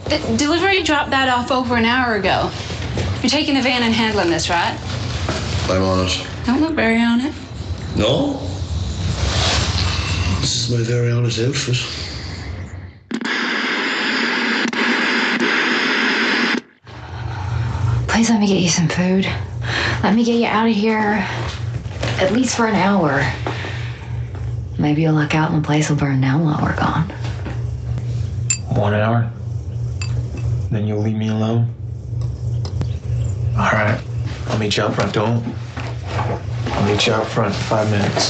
The delivery dropped that off over an hour ago. You're taking the van and handling this, right? I'm on it. Don't look very on it. No? This is my very honest outfit. Please let me get you some food. Let me get you out of here at least for an hour. Maybe you'll luck out and the place will burn down while we're gone. 1 hour? Then you'll leave me alone? All right. I'll meet you out front. I'll meet you out front in 5 minutes.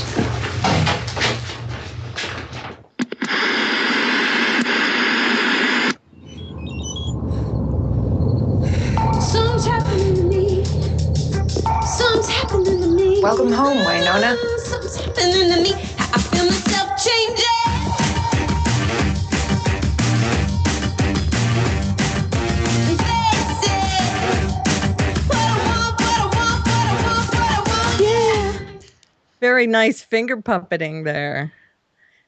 Something's happening to me. Something's happening to me. Welcome home, Wynonna. Something's happening to me. I feel myself changing. Very nice finger puppeting there.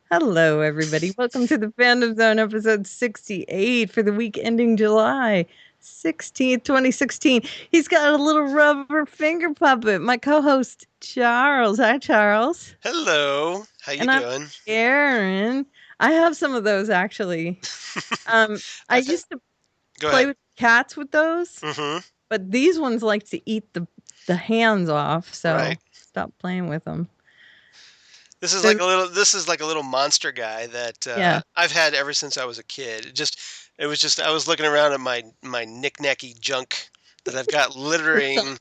Hello, everybody. Welcome to the Fandom Zone, episode 68 for the week ending July 16th, 2016. He's got a little rubber finger puppet. My co-host, Charles. Hi, Charles. Hello. How you doing? I'm Aaron. I have some of those, actually. I used to play with cats with those, but these ones like to eat the hands off, so stop playing with them. This is like a little monster guy that I've had ever since I was a kid. I was looking around at my knick-knacky junk that I've got littering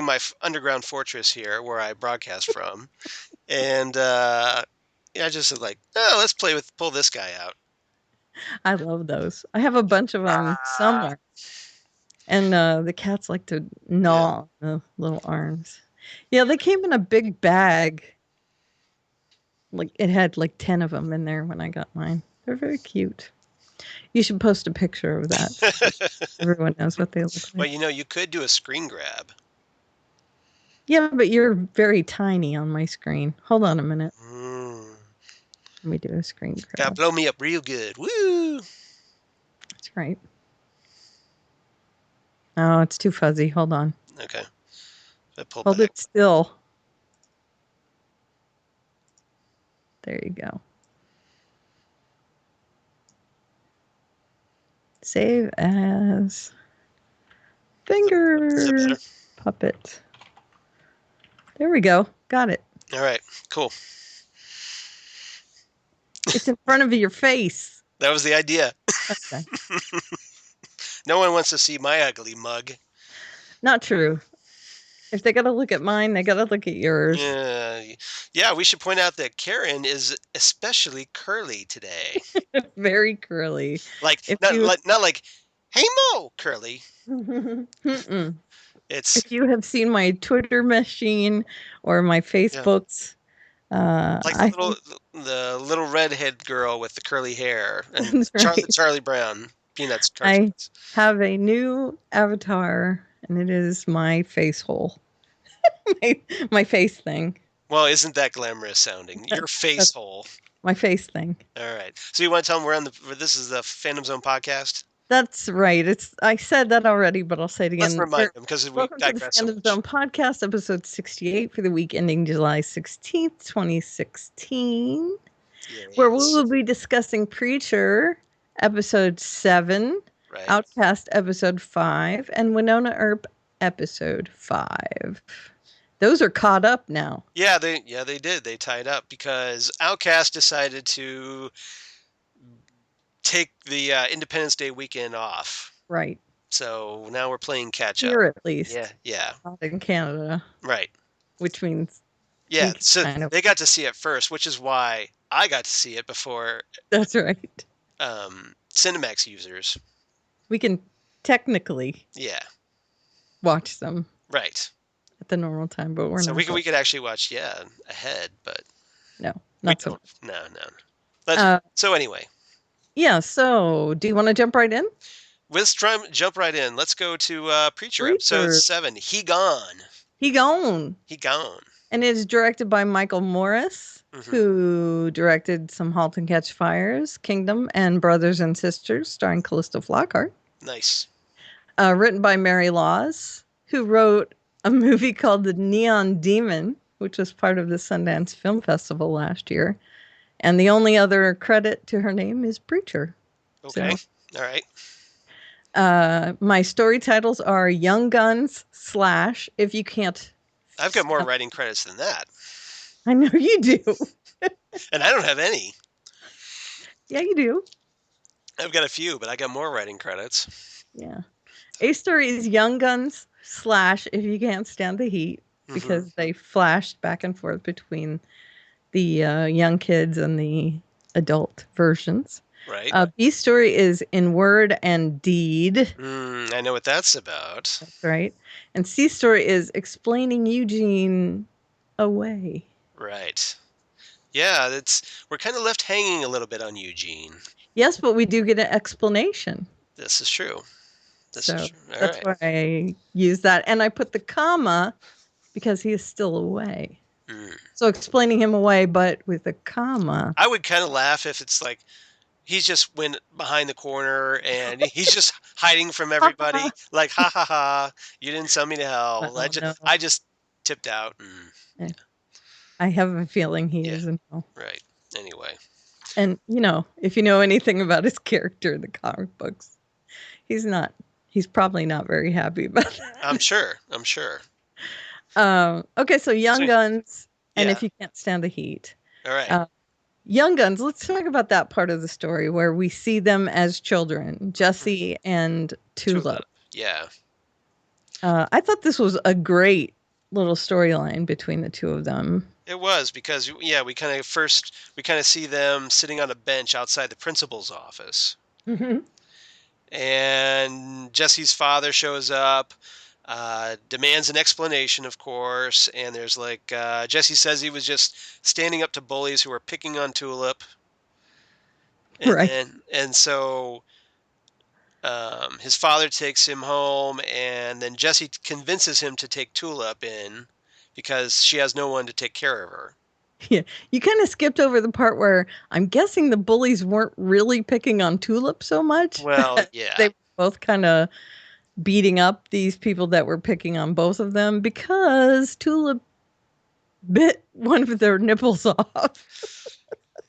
my underground fortress here where I broadcast from, and I just said let's pull this guy out. I love those. I have a bunch of them somewhere, and the cats like to gnaw the little arms. Yeah, they came in a big bag. Like it had 10 of them in there when I got mine. They're very cute. You should post a picture of that. Everyone knows what they look like. Well, you could do a screen grab. Yeah, but you're very tiny on my screen. Hold on a minute. Let me do a screen grab. Gotta blow me up real good. Woo! That's right. Oh, it's too fuzzy. Hold on. Okay. Hold it still. There you go. Save as finger puppet. There we go. Got it. All right. Cool. It's in front of your face. That was the idea. Okay. No one wants to see my ugly mug. Not true. If they got to look at mine, they got to look at yours. Yeah, we should point out that Karen is especially curly today. Very curly. Not like, hey Mo, curly. If you have seen my Twitter machine or my Facebooks, the little redhead girl with the curly hair and Charlie Brown Peanuts cartoons. I have a new avatar. And it is my face hole. my face thing. Well, isn't that glamorous sounding? Your face hole. My face thing. All right. So you want to tell them this is the Fandom Zone podcast? That's right. I said that already, but I'll say it again. Let's remind them because we digress so much. Fandom Zone podcast, episode 68 for the week ending July 16th, 2016. Yes. Where we will be discussing Preacher, episode 7. Right. Outcast episode 5 and Wynonna Earp episode 5. Those are caught up now. Yeah, they did. They tied up because Outcast decided to take the Independence Day weekend off. Right. So now we're playing catch up. Here at least. Yeah. Not in Canada. Right. Which means so they got to see it first, which is why I got to see it before. That's right. Cinemax users. We can technically watch them right at the normal time, but we're not. So we could actually watch ahead, but no, not so. No. So anyway, So do you want to jump right in? Let's jump right in. Let's go to Preacher episode 7. He Gone. And it is directed by Michael Morris. who directed some *Halt and Catch Fires*, *Kingdom*, and *Brothers and Sisters*, starring Callista Flockhart. Nice. Written by Mary Laws, who wrote a movie called *The Neon Demon*, which was part of the Sundance Film Festival last year. And the only other credit to her name is *Preacher*. Okay. All right. My story titles are *Young Guns/ If You Can't... I've got more writing credits than that. I know you do. And I don't have any. Yeah, you do. I've got a few, but I got more writing credits. Yeah. A story is *Young Guns/ If You Can't Stand the Heat, because they flashed back and forth between the young kids and the adult versions. Right. B story is *In Word and Deed*. I know what that's about. That's right. And C story is *Explaining Eugene Away*. Right. Yeah, we're kind of left hanging a little bit on Eugene. Yes, but we do get an explanation. This is true. That's why I use that. And I put the comma because he is still away. So explaining him away, but with a comma. I would kind of laugh if it's like he's just went behind the corner and he's just hiding from everybody. Like, ha ha ha, you didn't send me to hell. I just tipped out. Yeah. I have a feeling he is in hell. Right. Anyway. And, if you know anything about his character in the comic books, he's probably not very happy about that. I'm sure. Okay, so Young Guns, and If You Can't Stand the Heat. All right. Young Guns, let's talk about that part of the story where we see them as children, Jesse and Tulip. Yeah. I thought this was a great little storyline between the two of them. It was, because we kind of see them sitting on a bench outside the principal's office. And Jesse's father shows up, demands an explanation, of course, and there's Jesse says he was just standing up to bullies who were picking on Tulip. And right. And so his father takes him home, and then Jesse convinces him to take Tulip in because she has no one to take care of her. Yeah, you kind of skipped over the part where I'm guessing the bullies weren't really picking on Tulip so much. Well, yeah. They were both kind of beating up these people that were picking on both of them because Tulip bit one of their nipples off.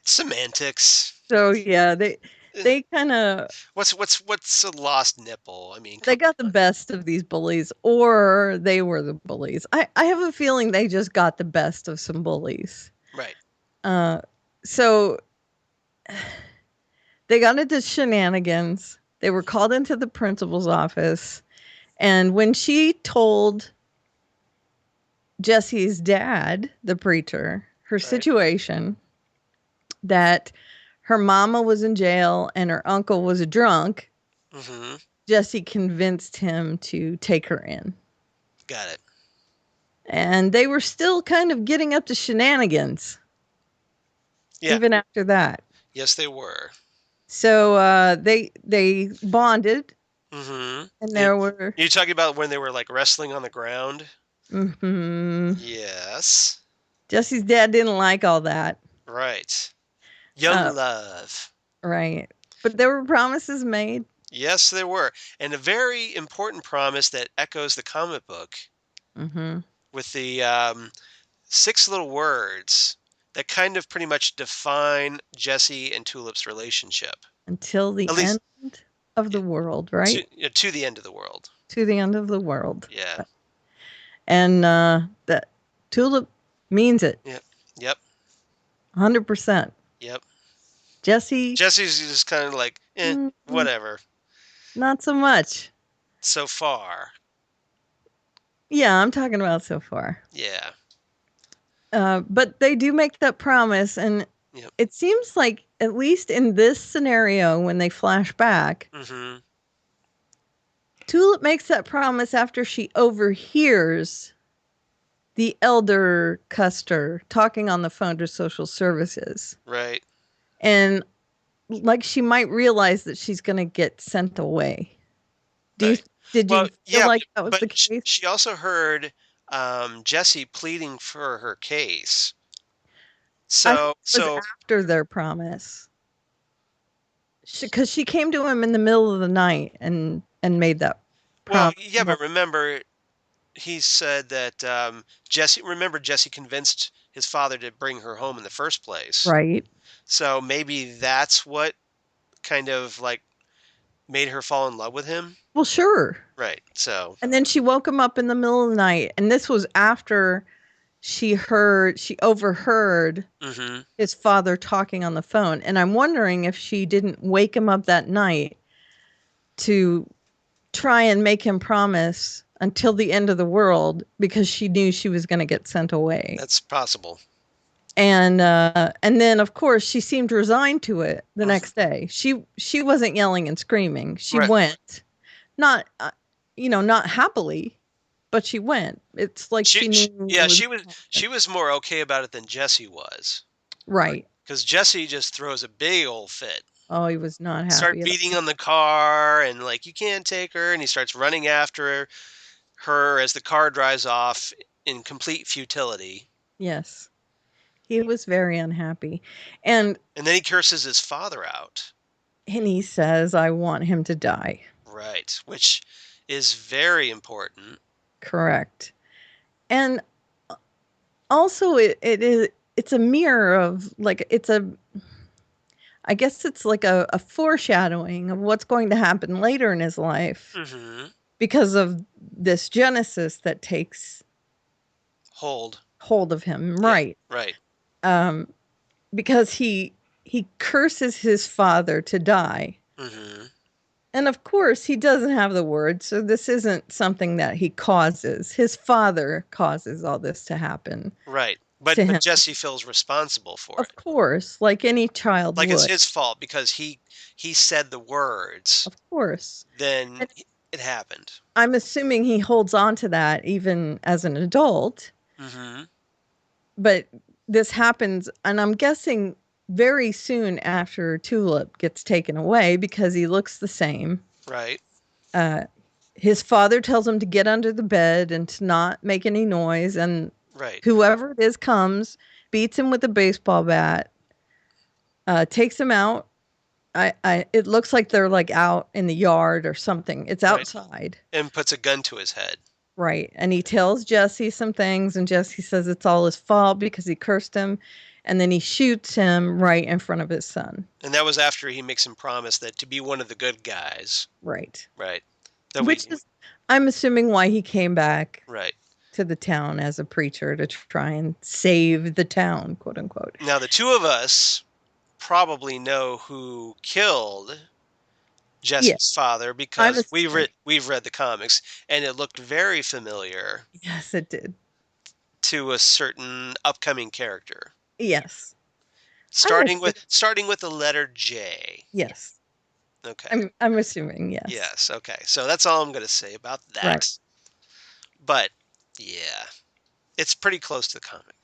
Semantics. So yeah, they kind of what's a lost nipple? I mean, they got the best of these bullies, or they were the bullies. I have a feeling they just got the best of some bullies. Right. So they got into shenanigans. They were called into the principal's office, and when she told Jesse's dad, the preacher, her situation, that her mama was in jail and her uncle was a drunk, Jesse convinced him to take her in. Got it. And they were still kind of getting up to shenanigans. Yeah. Even after that. Yes, they were. So they bonded. And there were... You're talking about when they were wrestling on the ground? Yes. Jesse's dad didn't like all that. Right. Young love. Right. But there were promises made. Yes, there were. And a very important promise that echoes the comic book with the 6 little words that kind of pretty much define Jesse and Tulip's relationship. Until the end of the world, right? To the end of the world. To the end of the world. Yeah. And that Tulip means it. Yep. 100%. Yep. Jesse's just kind of whatever. Not so much. So far. Yeah, I'm talking about so far. Yeah. But they do make that promise, and it seems like, at least in this scenario, when they flash back, Tulip makes that promise after she overhears the elder Custer talking on the phone to social services. Right. And she might realize that she's going to get sent away. Did you feel like that was the case? She also heard Jesse pleading for her case. So it was after their promise. Because she came to him in the middle of the night and made that promise. Well, yeah, but remember, he said that Jesse convinced his father to bring her home in the first place. Right. So maybe that's what kind of like made her fall in love with him. Well, sure. Right. So. And then she woke him up in the middle of the night, and this was after she overheard his father talking on the phone. And I'm wondering if she didn't wake him up that night to try and make him promise until the end of the world, because she knew she was going to get sent away. That's possible. And then of course she seemed resigned to it the next day. She wasn't yelling and screaming. She went, not not happily, but she went. It's like she knew. Yeah, she was more okay about it than Jesse was. Right. Because Jesse just throws a big old fit. Oh, he was not happy. Start beating on the car and like, you can't take her, and he starts running after her as the car drives off in complete futility. Yes. He was very unhappy. And then he curses his father out. And he says, I want him to die. Right, which is very important. Correct. And also it's a mirror of like, I guess it's like a foreshadowing of what's going to happen later in his life because of this Genesis that takes hold of him. Right. Yeah, right. Because he curses his father to die. And of course he doesn't have the words, so this isn't something that he causes. His father causes all this to happen. Right. But Jesse feels responsible for it. Of course, like any child would. It's his fault because he said the words. Of course. Then it happened. I'm assuming he holds on to that even as an adult. But this happens, and I'm guessing very soon after Tulip gets taken away because he looks the same. Right. His father tells him to get under the bed and to not make any noise, and whoever it is comes, beats him with a baseball bat, takes him out. It looks like they're like out in the yard or something. It's outside. And puts a gun to his head. Right. And he tells Jesse some things, and Jesse says it's all his fault because he cursed him. And then he shoots him right in front of his son. And that was after he makes him promise that to be one of the good guys. Right. Right. Which is, I'm assuming, why he came back right to the town as a preacher to try and save the town, quote unquote. Now, the two of us probably know who killed Jesse's father because we've read the comics, and it looked very familiar. Yes, it did. To a certain upcoming character. Yes. Starting with the letter J. Yes. Okay. I'm assuming, yes. Yes, okay. So that's all I'm going to say about that. Right. But yeah, it's pretty close to the comic.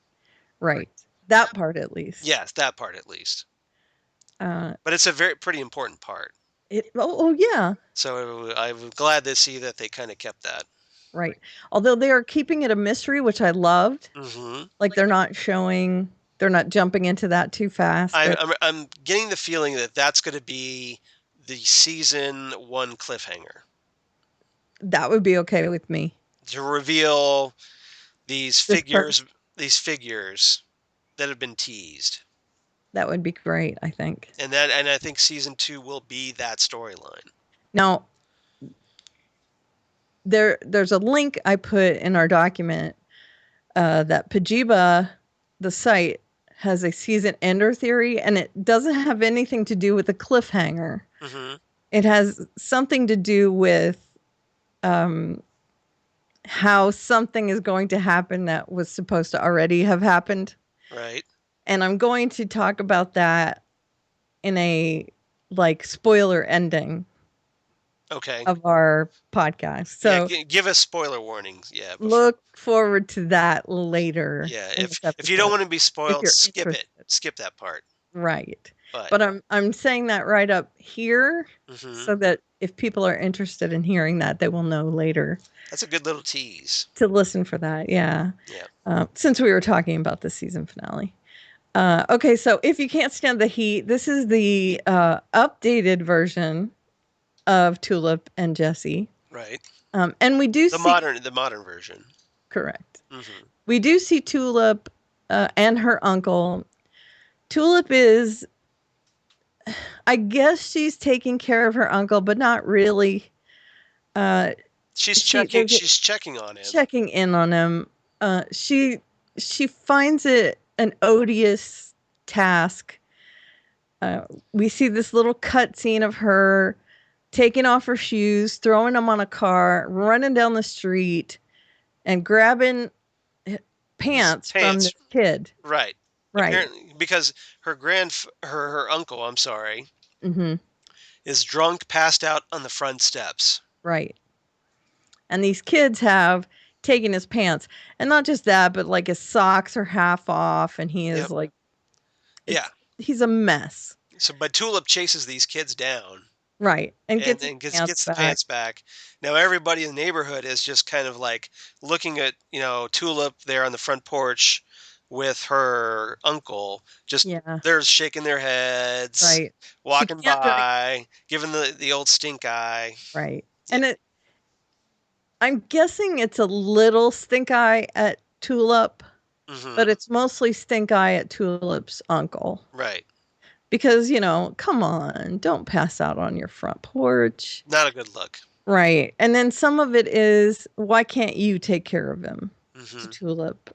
Right. That part at least. Yes, that part at least. But it's a pretty important part. Oh yeah. So I'm glad to see that they kind of kept that. Right. Although they are keeping it a mystery, which I loved. Like they're not jumping into that too fast. I'm getting the feeling that that's going to be the season 1 cliffhanger. That would be okay with me. To reveal these figures that have been teased. That would be great, I think. And I think season 2 will be that storyline. Now, there's a link I put in our document that Pajiba, the site, has a season ender theory, and it doesn't have anything to do with the cliffhanger. It has something to do with how something is going to happen that was supposed to already have happened. Right. And I'm going to talk about that in a spoiler ending. Okay. Of our podcast. So yeah, give us spoiler warnings. Yeah. Look forward to that later. Yeah. If you don't want to be spoiled, skip it. Skip that part. Right. But I'm saying that right up here so that if people are interested in hearing that, they will know later. That's a good little tease. To listen for that. Yeah. Yeah. Since we were talking about the season finale. Okay, so if you can't stand the heat, this is the updated version of Tulip and Jesse. Right. And we do the see modern version. Correct. Mm-hmm. We do see Tulip and her uncle. Tulip is, I guess she's taking care of her uncle, but not really. She's checking on him. Checking in on him. She finds it an odious task. We see this little cutscene of her taking off her shoes, throwing them on a car, running down the street, and grabbing pants from this kid. Right. Right. Apparently, because her uncle, I'm sorry, Mm-hmm. is drunk, passed out on the front steps. Right. And these kids have taken his pants. And not just that, but like his socks are half off and he is like, he's a mess. So, but Tulip chases these kids down. Right. And gets the pants back. Now everybody in the neighborhood is just kind of like looking at, Tulip there on the front porch with her uncle. Just they're shaking their heads. Right. Walking by, giving the old stink eye. Right. And I'm guessing it's a little stink eye at Tulip, but it's mostly stink eye at Tulip's uncle. Right. Because, come on, don't pass out on your front porch. Not a good look. Right. And then some of it is, why can't you take care of him? Tulip.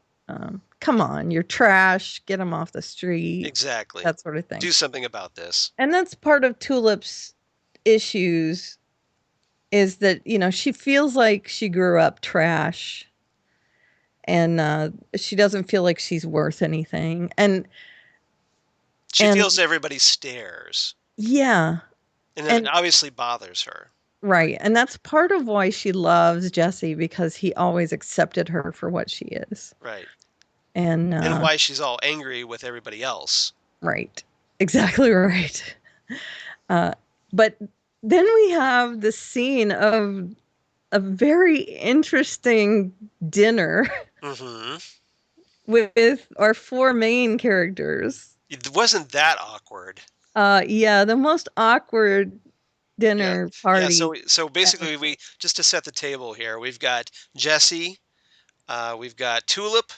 Come on, you're trash. Get him off the street. Exactly. That sort of thing. Do something about this. And that's part of Tulip's issues is that, she feels like she grew up trash and she doesn't feel like she's worth anything. And she feels everybody stares. Yeah. And it obviously bothers her. Right. And that's part of why she loves Jesse, because he always accepted her for what she is. Right. And why she's all angry with everybody else. Right. Exactly right. But then we have the scene of a very interesting dinner with our four main characters. It wasn't that awkward. Yeah, the most awkward dinner party. Yeah, so basically we just to set the table here, we've got Jesse, we've got Tulip,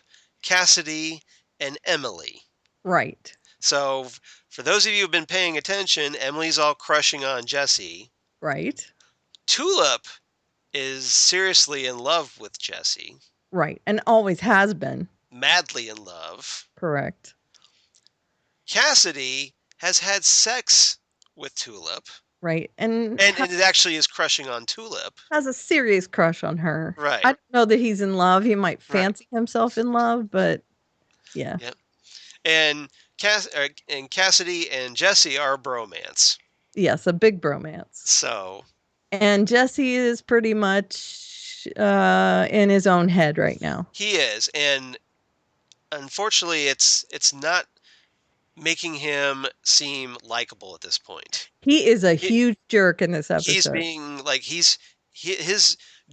Cassidy, and Emily. Right. So for those of you who've been paying attention, Emily's all crushing on Jesse. Right. Tulip is seriously in love with Jesse. Right. And always has been. Madly in love. Correct. Cassidy has had sex with Tulip. Right. And it actually is crushing on Tulip. Has a serious crush on her. Right. I don't know that he's in love. He might fancy himself in love, but yeah. Yep. And Cassidy and Jesse are a bromance. Yes, a big bromance. So. And Jesse is pretty much in his own head right now. He is, and unfortunately, it's not making him seem likable at this point. He is a huge jerk in this episode. He's being like his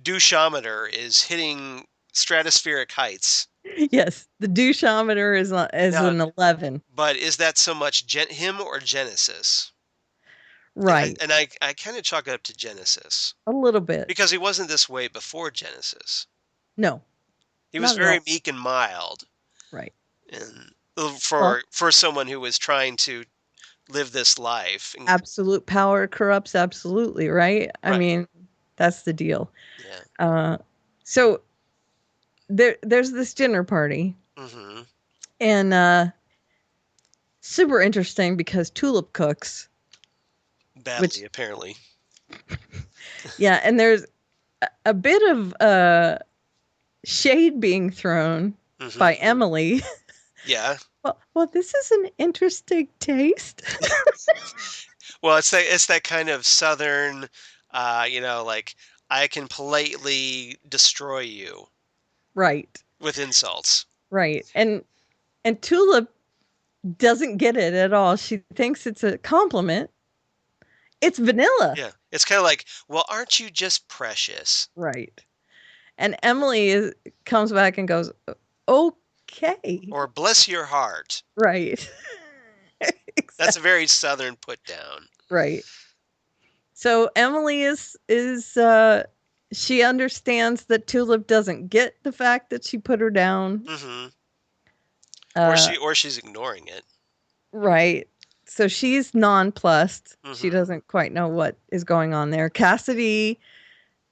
doucheometer is hitting stratospheric heights. Yes, the doucheometer is an 11. But is that so much him or Genesis? Right. And I kind of chalk it up to Genesis. A little bit. Because he wasn't this way before Genesis. No. He was very meek and mild. Right. And for someone who was trying to live this life. Absolute power corrupts absolutely, right? I mean, that's the deal. Yeah. So there's this dinner party. And super interesting because Tulip cooks. Badly, apparently. Yeah, and there's a bit of shade being thrown by Emily. Yeah. Well, this is an interesting taste. Well, it's that kind of southern, like I can politely destroy you. Right. With insults. Right. And Tulip doesn't get it at all. She thinks it's a compliment. It's vanilla. Yeah. It's kind of like, well, aren't you just precious? Right. And Emily comes back and goes, okay. okay. Or bless your heart. Right. That's a very Southern put down. Right. So Emily is she understands that Tulip doesn't get the fact that she put her down. Mm-hmm. Uh, Or she's ignoring it. Right. So she's nonplussed. She Mm-hmm. doesn't quite know what is going on there. Cassidy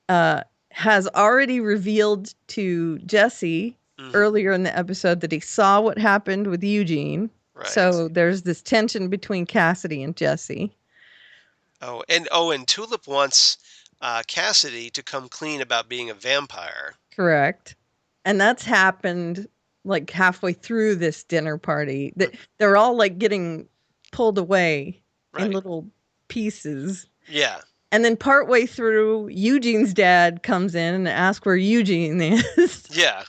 has already revealed to Jesse earlier in the episode that he saw what happened with Eugene. Right. So there's this tension between Cassidy and Jesse. And Tulip wants Cassidy to come clean about being a vampire. Correct. And that's happened like halfway through this dinner party. They're all like getting pulled away in little pieces. Yeah. And then partway through, Eugene's dad comes in and asks where Eugene is. Yeah.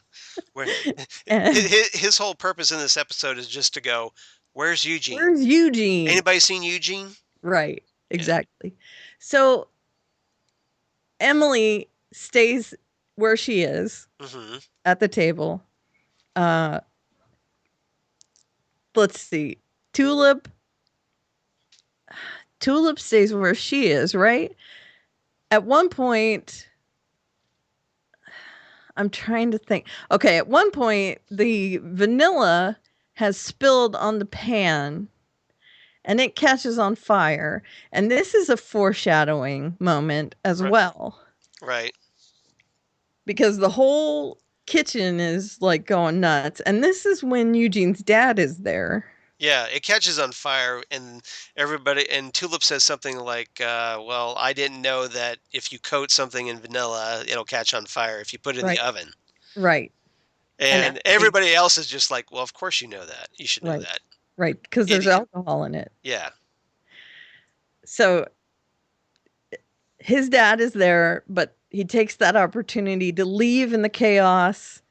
His whole purpose in this episode is just to go, where's Eugene? Where's Eugene? Anybody seen Eugene? Right. Exactly. Yeah. So Emily stays where she is at the table. Let's see. Tulip stays where she is, right? At one point, I'm trying to think. Okay, at one point, the vanilla has spilled on the pan and it catches on fire. And this is a foreshadowing moment as well. Right. Because the whole kitchen is like going nuts. And this is when Eugene's dad is there. Yeah, it catches on fire, and Tulip says something like, well, I didn't know that if you coat something in vanilla, it'll catch on fire if you put it in the oven. Right. And everybody else is just like, well, of course you know that. You should know that. Right, because there's alcohol in it. Yeah. So his dad is there, but he takes that opportunity to leave in the chaos.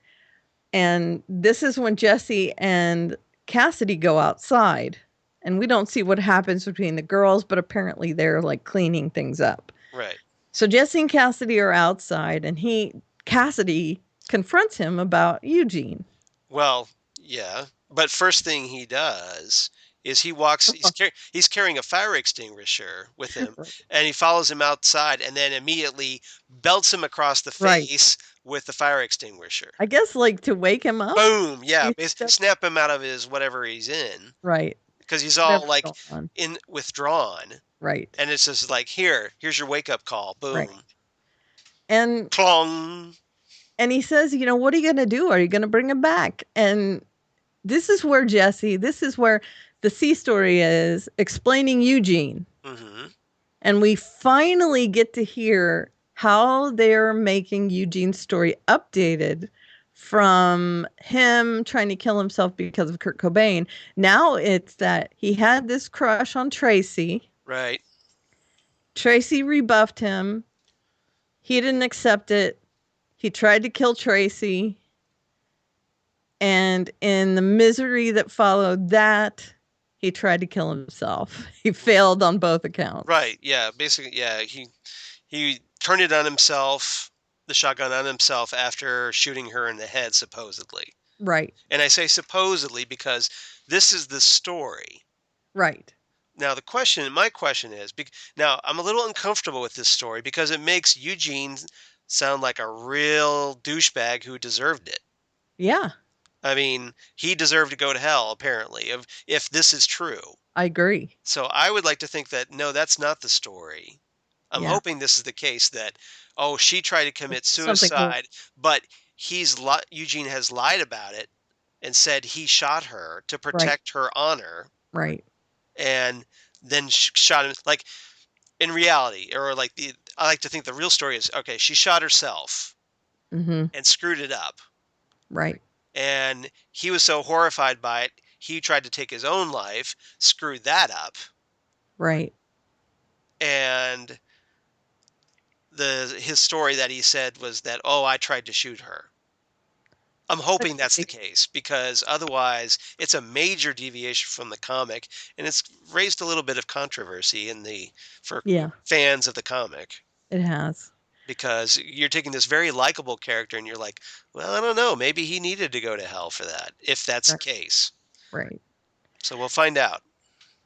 And this is when Jesse and Cassidy go outside, and we don't see what happens between the girls, but apparently they're like cleaning things up. Right. So Jesse and Cassidy are outside, and Cassidy confronts him about Eugene. Well, yeah, but first thing he does is he walks. He's carrying a fire extinguisher with him, and he follows him outside, and then immediately belts him across the face with the fire extinguisher. I guess like to wake him up. Boom! Yeah, snap him out of his whatever he's in. Right. Because he's all like withdrawn. Right. And it's just like, here's your wake up call. Boom. Right. And clong. And he says, what are you going to do? Are you going to bring him back? And this is where the C story is explaining Eugene. Mm-hmm. And we finally get to hear how they're making Eugene's story updated from him trying to kill himself because of Kurt Cobain. Now it's that he had this crush on Tracy. Right. Tracy rebuffed him. He didn't accept it. He tried to kill Tracy. And in the misery that followed that, he tried to kill himself. He failed on both accounts. Right. Yeah. Basically, yeah. He turned it on himself, the shotgun on himself, after shooting her in the head, supposedly. Right. And I say supposedly because this is the story. Right. Now, my question is, now I'm a little uncomfortable with this story because it makes Eugene sound like a real douchebag who deserved it. Yeah. I mean, he deserved to go to hell, apparently, if this is true. I agree. So I would like to think that, no, that's not the story. I'm hoping this is the case that, she tried to commit suicide, but Eugene has lied about it and said he shot her to protect her honor. Right. And then shot him. Like, in reality, or like I like to think the real story is, okay, she shot herself and screwed it up. Right. And he was so horrified by it, he tried to take his own life, screwed that up. Right. And his story that he said was that, I tried to shoot her. I'm hoping that's the case, because otherwise it's a major deviation from the comic, and it's raised a little bit of controversy for fans of the comic. It has. because you're taking this very likable character and you're like, well, I don't know, maybe he needed to go to hell for that, if that's the case. Right. So we'll find out.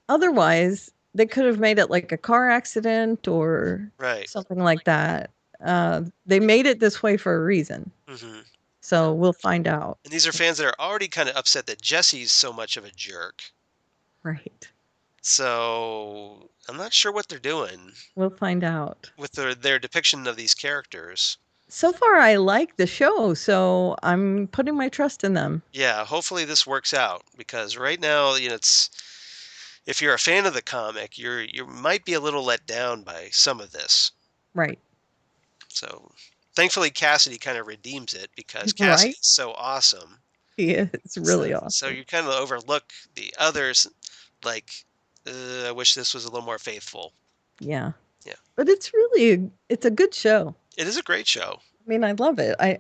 Otherwise, they could have made it like a car accident or something like that. They made it this way for a reason. Mm-hmm. So we'll find out. And these are fans that are already kind of upset that Jesse's so much of a jerk. Right. So I'm not sure what they're doing. We'll find out. With their depiction of these characters. So far, I like the show, so I'm putting my trust in them. Yeah, hopefully this works out, because right now, it's, if you're a fan of the comic, you might be a little let down by some of this. Right. So thankfully Cassidy kind of redeems it, because Cassidy's so awesome. He is really awesome. So you kind of overlook the others, like, I wish this was a little more faithful. Yeah. Yeah. But it's a good show. It is a great show. I mean, I love it. I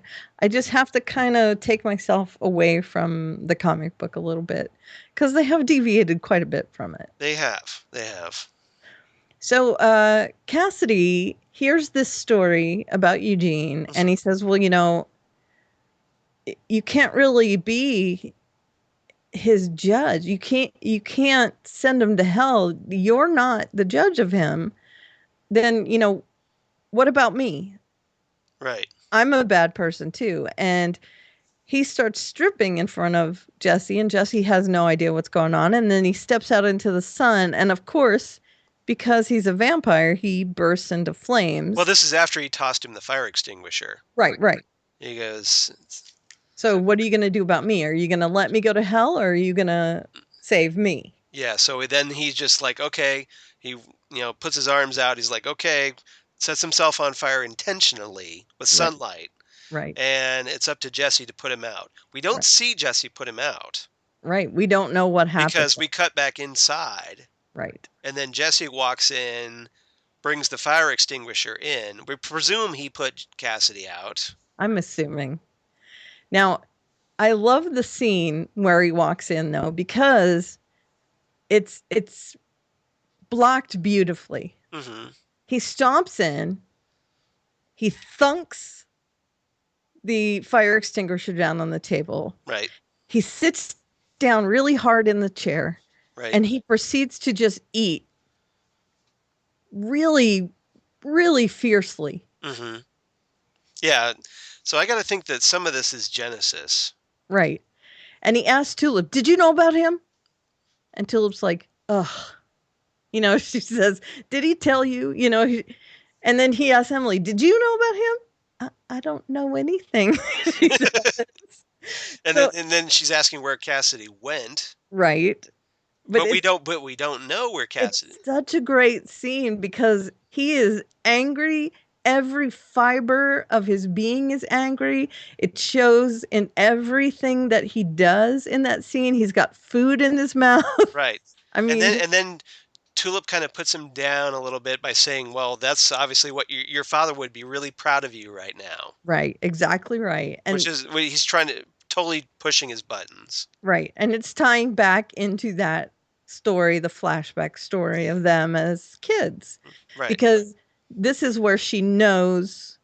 just have to kind of take myself away from the comic book a little bit, because they have deviated quite a bit from it. They have. So Cassidy hears this story about Eugene, and he says, well, you can't really be his judge. You can't send him to hell. You're not the judge of him. Then, what about me? Right. I'm a bad person too. And he starts stripping in front of Jesse, and Jesse has no idea what's going on. And then he steps out into the sun. And of course, because he's a vampire, he bursts into flames. Well, this is after he tossed him the fire extinguisher. Right. He goes, so what are you going to do about me? Are you going to let me go to hell, or are you going to save me? Yeah, so then he's just like, okay, he puts his arms out. He's like, okay, sets himself on fire intentionally with sunlight. Right. And it's up to Jesse to put him out. We don't see Jesse put him out. Right. We don't know what happened. Because we cut back inside. Right. And then Jesse walks in, brings the fire extinguisher in. We presume he put Cassidy out. I'm assuming. Now, I love the scene where he walks in, though, because it's blocked beautifully. Mm-hmm. He stomps in, he thunks the fire extinguisher down on the table. Right. He sits down really hard in the chair. Right. And he proceeds to just eat really, really fiercely. Mm-hmm. Yeah. So I got to think that some of this is Genesis. Right. And he asked Tulip, did you know about him? And Tulip's like, ugh. She says, did he tell you? And then he asks Emily, did you know about him? I don't know anything. She says. And then she's asking where Cassidy went. Right. But we don't know where Cassidy. It's such a great scene because he is angry. Every fiber of his being is angry. It shows in everything that he does in that scene. He's got food in his mouth. Right. I mean, and then Tulip kind of puts him down a little bit by saying, well, that's obviously what your father would be really proud of you right now. Right. Exactly right. And which is he's trying to totally pushing his buttons. Right. And it's tying back into that story, the flashback story of them as kids. Right. Because this is where she knows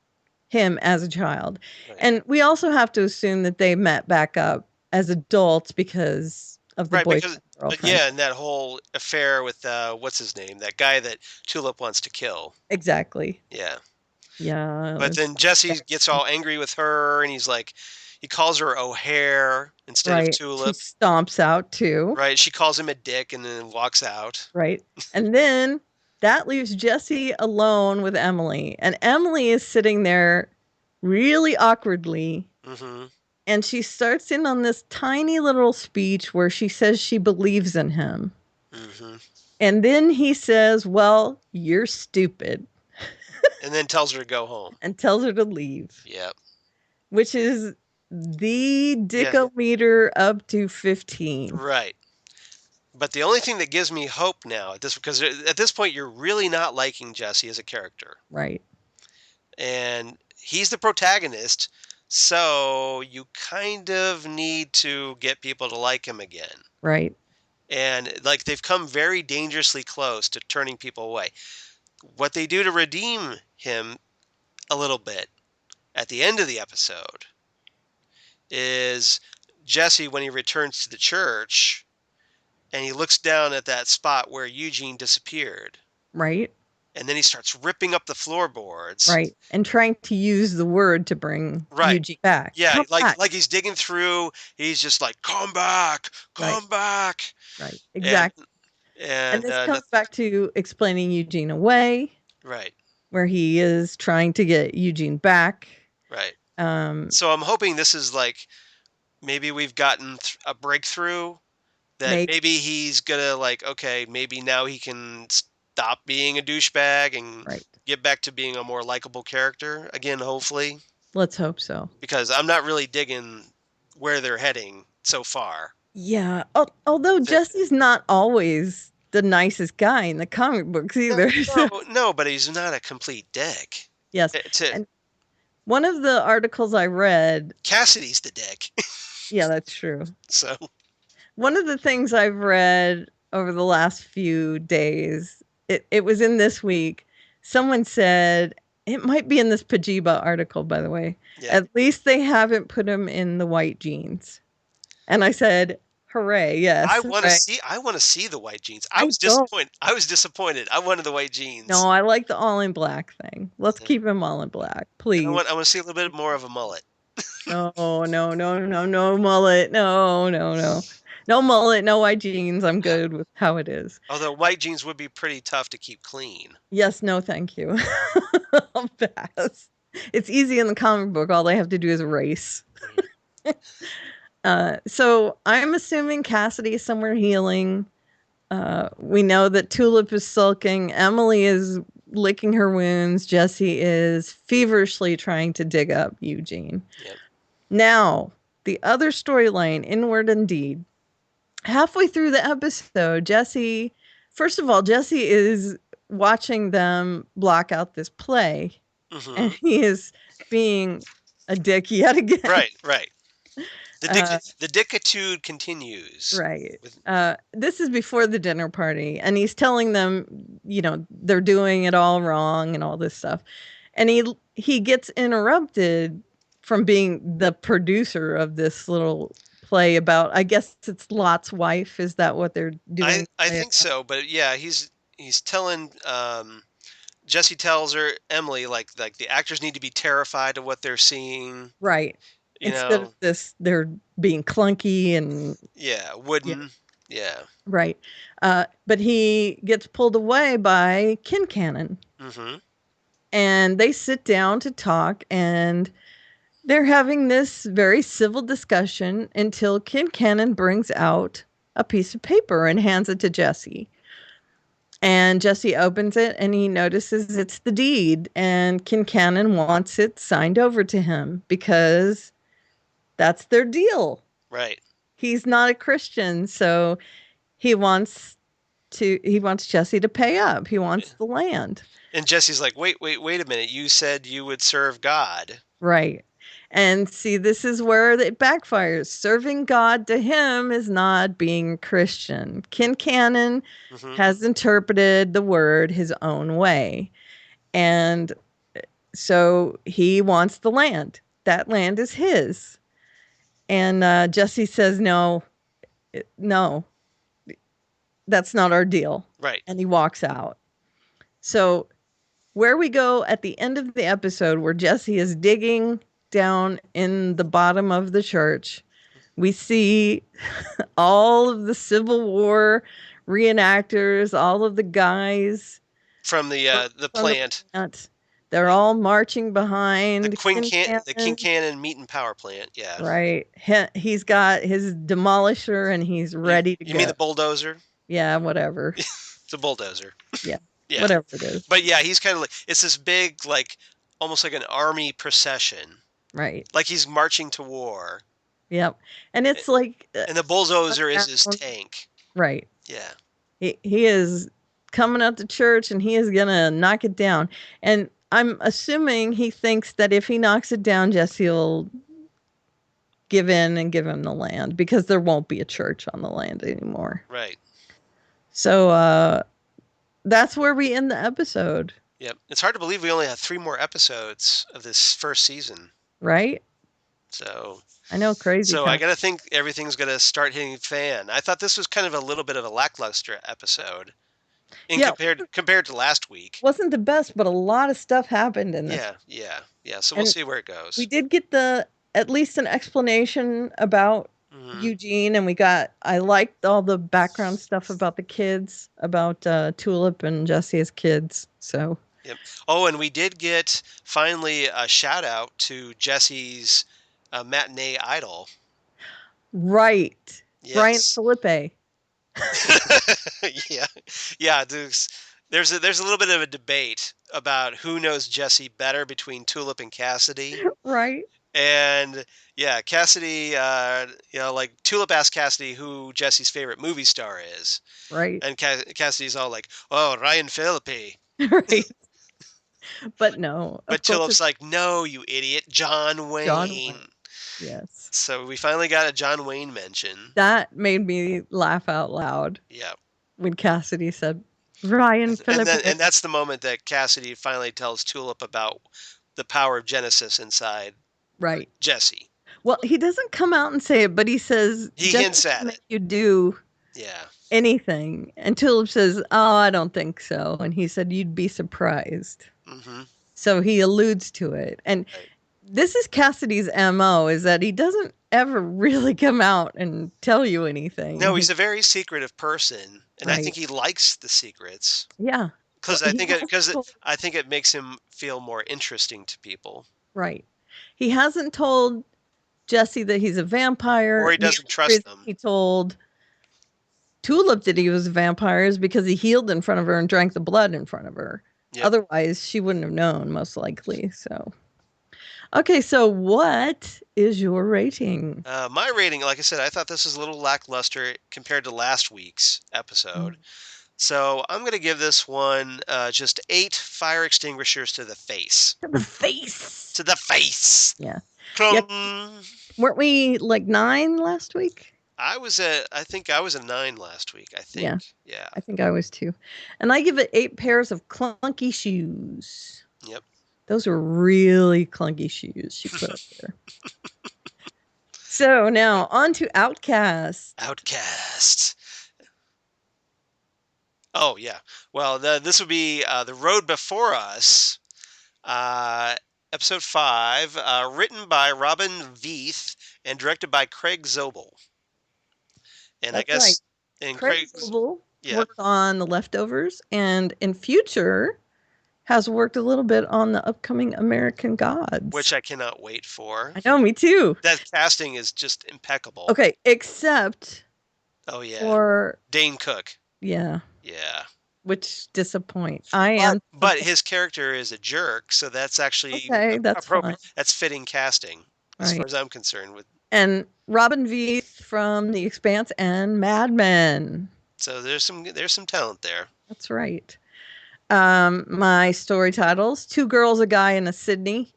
him as a child. Right. And we also have to assume that they met back up as adults because of the boyfriend. Yeah, and that whole affair with what's his name? That guy that Tulip wants to kill. Exactly. Yeah. Yeah. But then Jesse gets all angry with her, and he's like, he calls her O'Hare instead of Tulip. She stomps out too. Right. She calls him a dick and then walks out. Right. And then that leaves Jesse alone with Emily. And Emily is sitting there really awkwardly. Mm-hmm. And she starts in on this tiny little speech where she says she believes in him. Mm-hmm. And then he says, well, you're stupid. And then tells her to go home. And tells her to leave. Yep. Which is the dickometer up to 15. Right. But the only thing that gives me hope now, because at this point you're really not liking Jesse as a character. Right. And he's the protagonist. So you kind of need to get people to like him again. Right. And like they've come very dangerously close to turning people away. What they do to redeem him a little bit at the end of the episode is Jesse, when he returns to the church and he looks down at that spot where Eugene disappeared. Right. And then he starts ripping up the floorboards. Right. And trying to use the word to bring Eugene back. Yeah, Come back. like he's digging through. He's just like, come back. Right. Exactly. And this comes back to explaining Eugene away. Right. Where he is trying to get Eugene back. Right. So I'm hoping this is like, maybe we've gotten a breakthrough that maybe he's gonna like, okay, maybe now he can stop being a douchebag and get back to being a more likable character again, hopefully. Let's hope so. Because I'm not really digging where they're heading so far. Yeah. Although Jesse's not always the nicest guy in the comic books either. No, but he's not a complete dick. Yes. And one of the articles I read... Cassidy's the dick. Yeah, that's true. So... One of the things I've read over the last few days, it was in this week, someone said, it might be in this Pajiba article, by the way, at least they haven't put him in the white jeans. And I said, hooray, yes. I want to see the white jeans. I was disappointed. I wanted the white jeans. No, I like the all in black thing. Let's keep him all in black, please. I want to see a little bit more of a mullet. No mullet. No. No mullet, no white jeans. I'm good with how it is. Although white jeans would be pretty tough to keep clean. Yes, no, thank you. I'll pass. It's easy in the comic book. All they have to do is erase. So I'm assuming Cassidy is somewhere healing. We know that Tulip is sulking. Emily is licking her wounds. Jesse is feverishly trying to dig up Eugene. Yep. Now, the other storyline, Inward and Deed. Halfway through the episode, Jesse is watching them block out this play, and he is being a dick yet again. Right. The dickitude continues. Right. This is before the dinner party, and he's telling them, they're doing it all wrong and all this stuff. And he gets interrupted from being the producer of this little play about, I guess it's Lot's wife. Is that what they're doing? I think so, but yeah, he's telling Jesse tells her, Emily, like the actors need to be terrified of what they're seeing. Right. Instead of this, they're being clunky and wooden. Yeah. Right. But he gets pulled away by Kincannon. Mm-hmm. And they sit down to talk, and they're having this very civil discussion until Kincannon brings out a piece of paper and hands it to Jesse. And Jesse opens it, and he notices it's the deed, and Kincannon wants it signed over to him because that's their deal. Right. He's not a Christian, so he wants Jesse to pay up. He wants the land. And Jesse's like, wait a minute. You said you would serve God. Right. And see, this is where it backfires. Serving God to him is not being Christian. Kincannon has interpreted the word his own way. And so he wants the land. That land is his. And Jesse says, no, that's not our deal. Right. And he walks out. So where we go at the end of the episode, where Jesse is digging down in the bottom of the church, we see all of the Civil War reenactors, all of the guys from the plant. They're all marching behind the Kincannon meat and power plant. Yeah. Right. He's got his demolisher and he's ready to go. You mean the bulldozer? Yeah, whatever. It's a bulldozer. Yeah. Whatever it is. But yeah, he's kind of like, it's this big, like, almost like an army procession. Right. Like he's marching to war. Yep. And it's like... and the bulldozer is his tank. Right. Yeah. He is coming out to church, and he is going to knock it down. And I'm assuming he thinks that if he knocks it down, Jesse will give in and give him the land, because there won't be a church on the land anymore. Right. So that's where we end the episode. Yep. It's hard to believe we only have 3 more episodes of this first season. Right? So I know, crazy I time. got to think everything's going to start hitting fan. I thought this was kind of a little bit of a lackluster episode Yeah. compared to last week. Wasn't the best, but a lot of stuff happened in this. Yeah. So we'll see where it goes. We did get at least an explanation about Eugene, and I liked all the background stuff about the kids, about Tulip and Jesse as kids. So. Yep. Oh, and we did get finally a shout out to Jesse's matinee idol. Right. Yes. Brian Felipe. Yeah. There's a little bit of a debate about who knows Jesse better between Tulip and Cassidy. Right. And yeah, Cassidy, like Tulip asked Cassidy who Jesse's favorite movie star is. Right. And Cassidy's all like, "Oh, Ryan Phillippe." Right. But no. But Tulip's like, "No, you idiot, John Wayne." John Wayne. Yes. So we finally got a John Wayne mention. That made me laugh out loud. Yeah. When Cassidy said Ryan Phillippe. And that's the moment that Cassidy finally tells Tulip about the power of Genesis inside Jesse. Well, he doesn't come out and say it, but he says he hints at it. You do anything. And Tulip says, "Oh, I don't think so." And he said, "You'd be surprised." Mm-hmm. So he alludes to it. And this is Cassidy's MO, is that he doesn't ever really come out and tell you anything. No, he's a very secretive person, and I think he likes the secrets. Yeah. Because I think it makes him feel more interesting to people. Right. He hasn't told Jesse that he's a vampire. Or he doesn't trust them. He told Tulip that he was a vampire is because he healed in front of her and drank the blood in front of her. Yep. Otherwise, she wouldn't have known, most likely. So, okay, so what is your rating? My rating, like I said, I thought this was a little lackluster compared to last week's episode. So I'm going to give this one just 8 fire extinguishers to the face. To the face. To the face. Yeah. Weren't we like 9 last week? I think I was a 9 last week. I think. Yeah. I think I was too. And I give it 8 pairs of clunky shoes. Yep. Those were really clunky shoes she put up there. So now on to Outcast. Outcast. Oh, yeah. Well, this would be The Road Before Us, episode 5, written by Robin Veith and directed by Craig Zobel. And That's I guess right. and Craig Zobel worked on The Leftovers, and in future has worked a little bit on the upcoming American Gods, which I cannot wait for. I know, me too. That casting is just impeccable. Okay, except for Dane Cook. Yeah. Which disappoints. But his character is a jerk, so that's actually that's appropriate. Fine. That's fitting casting, as far as I'm concerned. And Robin Veith from The Expanse and Mad Men. So there's some talent there. That's right. My story titles: 2 Girls, a Guy, and a Sydney.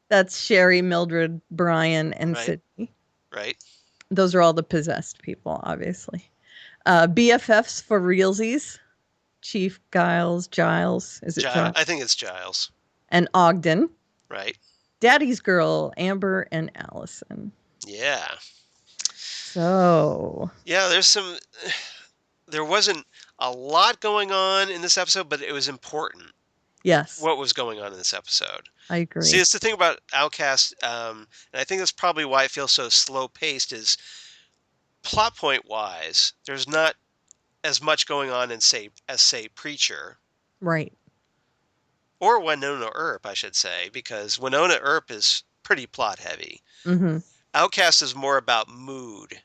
That's Sherry, Mildred, Brian, and Sydney. Right. Those are all the possessed people, obviously. BFFs for realsies: Chief, Giles. Is it Giles? I think it's Giles. And Ogden. Right. Daddy's Girl: Amber and Allison. Yeah. So. Yeah, there wasn't a lot going on in this episode, but it was important. Yes. What was going on in this episode. I agree. See, it's the thing about Outcast, and I think that's probably why it feels so slow-paced, is plot point-wise, there's not as much going on as, say, Preacher. Right. Or Wynonna Earp, I should say, because Wynonna Earp is pretty plot-heavy. Mm-hmm. Outcast is more about mood.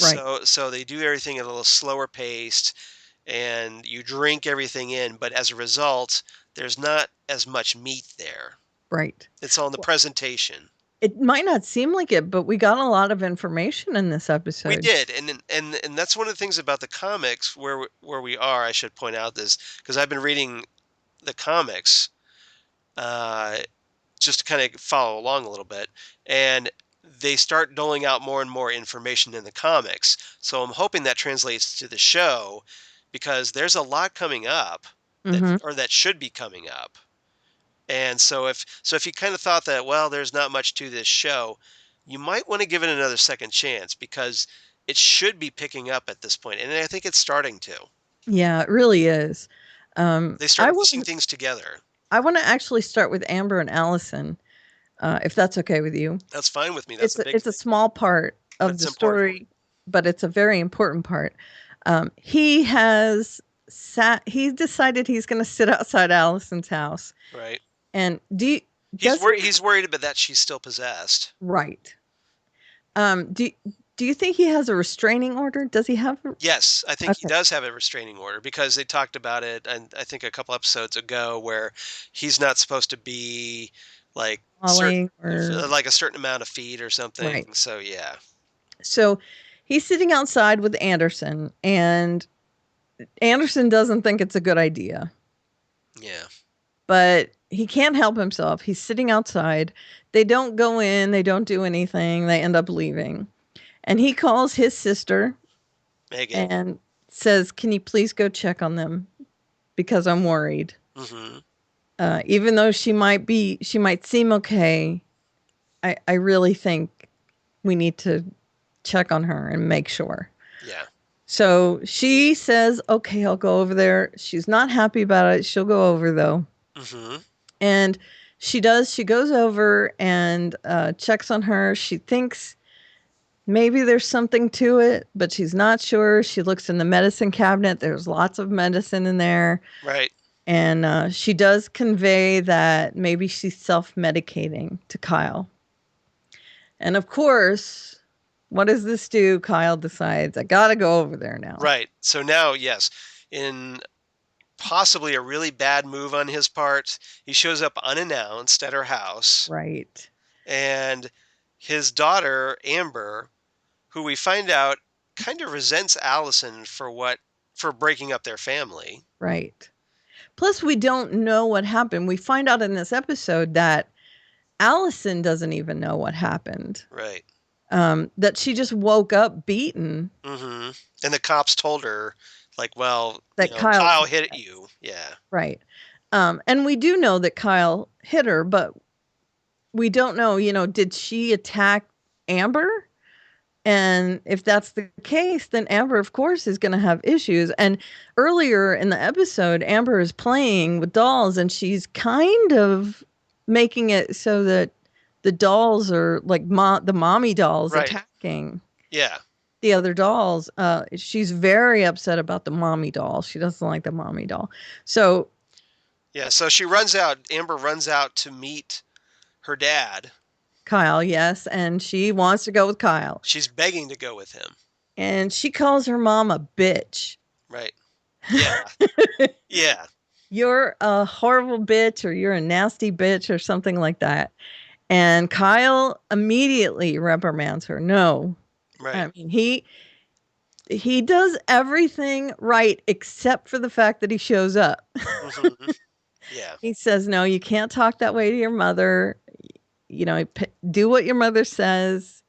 Right. So they do everything at a little slower paced, and you drink everything in, but as a result, there's not as much meat there. Right. It's all in the presentation. It might not seem like it, but we got a lot of information in this episode. We did, and that's one of the things about the comics where we are. I should point out this because I've been reading the comics, just to kind of follow along a little bit, and they start doling out more and more information in the comics. So I'm hoping that translates to the show, because there's a lot coming up that should be coming up. And so if you kind of thought that, well, there's not much to this show, you might want to give it another second chance, because it should be picking up at this point, and I think it's starting to. Yeah, it really is. They start piecing things together. I want to actually start with Amber and Allison, if that's okay with you. That's fine with me. It's a small part of the story, but it's a very important part. He decided he's going to sit outside Allison's house. Right. And he's worried about that she's still possessed. Right. Do you think he has a restraining order? Does he have? Yes, I think he does have a restraining order, because they talked about it, and I think a couple episodes ago, where he's not supposed to be like a certain amount of feet or something. Right. So yeah. So he's sitting outside with Anderson, and Anderson doesn't think it's a good idea. Yeah. But he can't help himself. He's sitting outside. They don't go in. They don't do anything. They end up leaving. And he calls his sister, Megan, and says, "Can you please go check on them? Because I'm worried." Mm-hmm. Even though she might seem okay, I really think we need to check on her and make sure. Yeah. So she says, "Okay, I'll go over there." She's not happy about it. She'll go over though. Mm-hmm. And she does. She goes over and checks on her. She thinks maybe there's something to it, but she's not sure. She looks in the medicine cabinet. There's lots of medicine in there. Right. And she does convey that maybe she's self-medicating to Kyle. And of course, what does this do? Kyle decides, I got to go over there now. Right. So now, yes, in possibly a really bad move on his part, he shows up unannounced at her house. Right. And his daughter, Amber, who we find out kind of resents Allison for breaking up their family. Right. Plus, we don't know what happened. We find out in this episode that Allison doesn't even know what happened. Right. That she just woke up beaten. Mm-hmm. And the cops told her, like, well, that Kyle hit you. Yeah. Right. And we do know that Kyle hit her, but we don't know, did she attack Amber? And if that's the case, then Amber, of course, is going to have issues. And earlier in the episode, Amber is playing with dolls, and she's kind of making it so that the dolls are like the mommy dolls attacking the other dolls. She's very upset about the mommy doll. She doesn't like the mommy doll. So, yeah, so Amber runs out to meet her dad. Kyle, yes, and she wants to go with Kyle. She's begging to go with him. And she calls her mom a bitch. Right. Yeah. Yeah. You're a horrible bitch, or you're a nasty bitch, or something like that. And Kyle immediately reprimands her. No. Right. I mean, he does everything right except for the fact that he shows up. Mm-hmm. Yeah. He says, "No, you can't talk that way to your mother. Do what your mother says."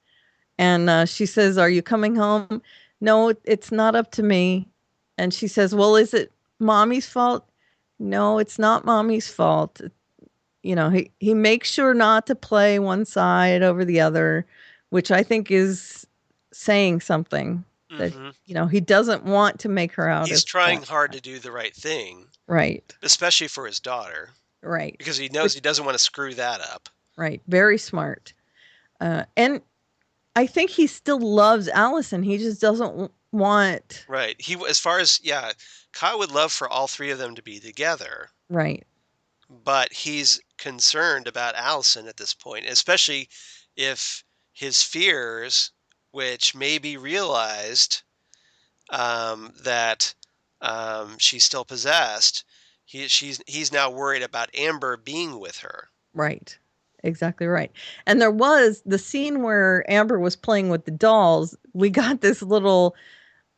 And she says, "Are you coming home?" "No, it's not up to me." And she says, "Well, is it mommy's fault?" "No, it's not mommy's fault." He makes sure not to play one side over the other, which I think is saying something. Mm-hmm. That, he doesn't want to make her out. He's trying hard to do the right thing. Right. Especially for his daughter. Right. Because he knows he doesn't want to screw that up. Right. Very smart. And I think he still loves Allison. He just doesn't want. Right. Kyle would love for all three of them to be together. Right. But he's concerned about Allison at this point, especially if his fears, which may be realized, that she's still possessed, he's now worried about Amber being with her. Right. Exactly right. And there was the scene where Amber was playing with the dolls. We got this little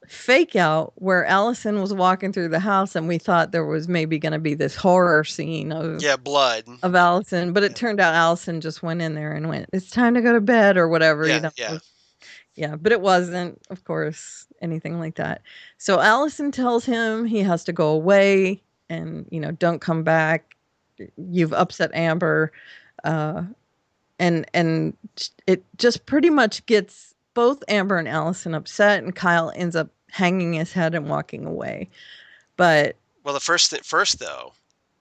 fake out where Allison was walking through the house, and we thought there was maybe going to be this horror scene of blood of Allison, but it turned out Allison just went in there and went, "It's time to go to bed," or whatever. Yeah, but it wasn't, of course, anything like that. So Allison tells him he has to go away. and don't come back. You've upset Amber. And it just pretty much gets both Amber and Allison upset, and Kyle ends up hanging his head and walking away. But the first though,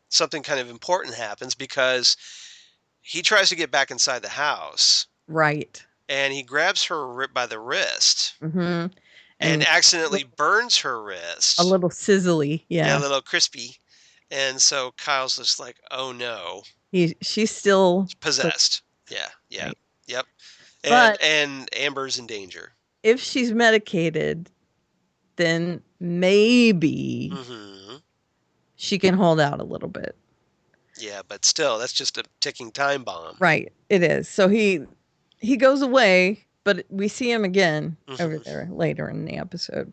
something kind of important happens, because he tries to get back inside the house. Right. And he grabs her by the wrist. Mm-hmm. And accidentally burns her wrist. A little sizzly, yeah. Yeah, a little crispy. And so Kyle's just like, oh no. She's still possessed. Yeah. Right. Yep. But and Amber's in danger. If she's medicated, then maybe she can hold out a little bit. Yeah, but still, that's just a ticking time bomb. Right. It is. So he goes away, but we see him again over there later in the episode.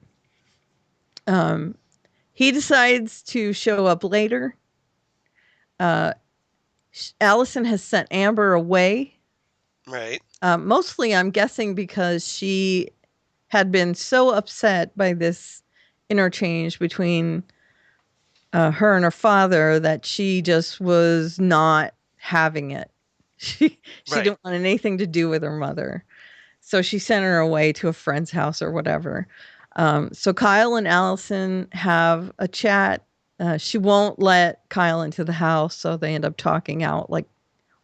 He decides to show up later. Allison has sent Amber away. Right. Mostly, I'm guessing because she had been so upset by this interchange between her and her father that she just was not having it. She didn't want anything to do with her mother. So she sent her away to a friend's house or whatever. So Kyle and Allison have a chat. She won't let Kyle into the house, so they end up talking out like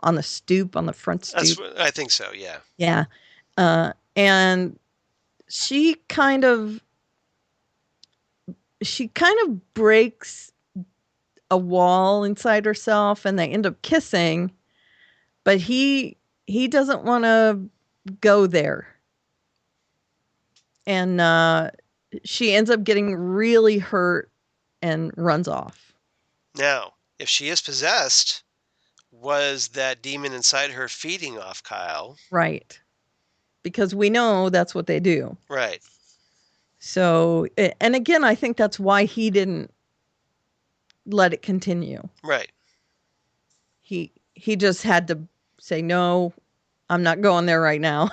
on the stoop, on the front stoop. I think so, yeah. Yeah. And she kind of breaks a wall inside herself, and they end up kissing, but he doesn't want to go there. And she ends up getting really hurt and runs off. Now, if she is possessed, was that demon inside her feeding off Kyle? Right. Because we know that's what they do. Right. So, and again, I think that's why he didn't let it continue. Right. He just had to say, no, I'm not going there right now.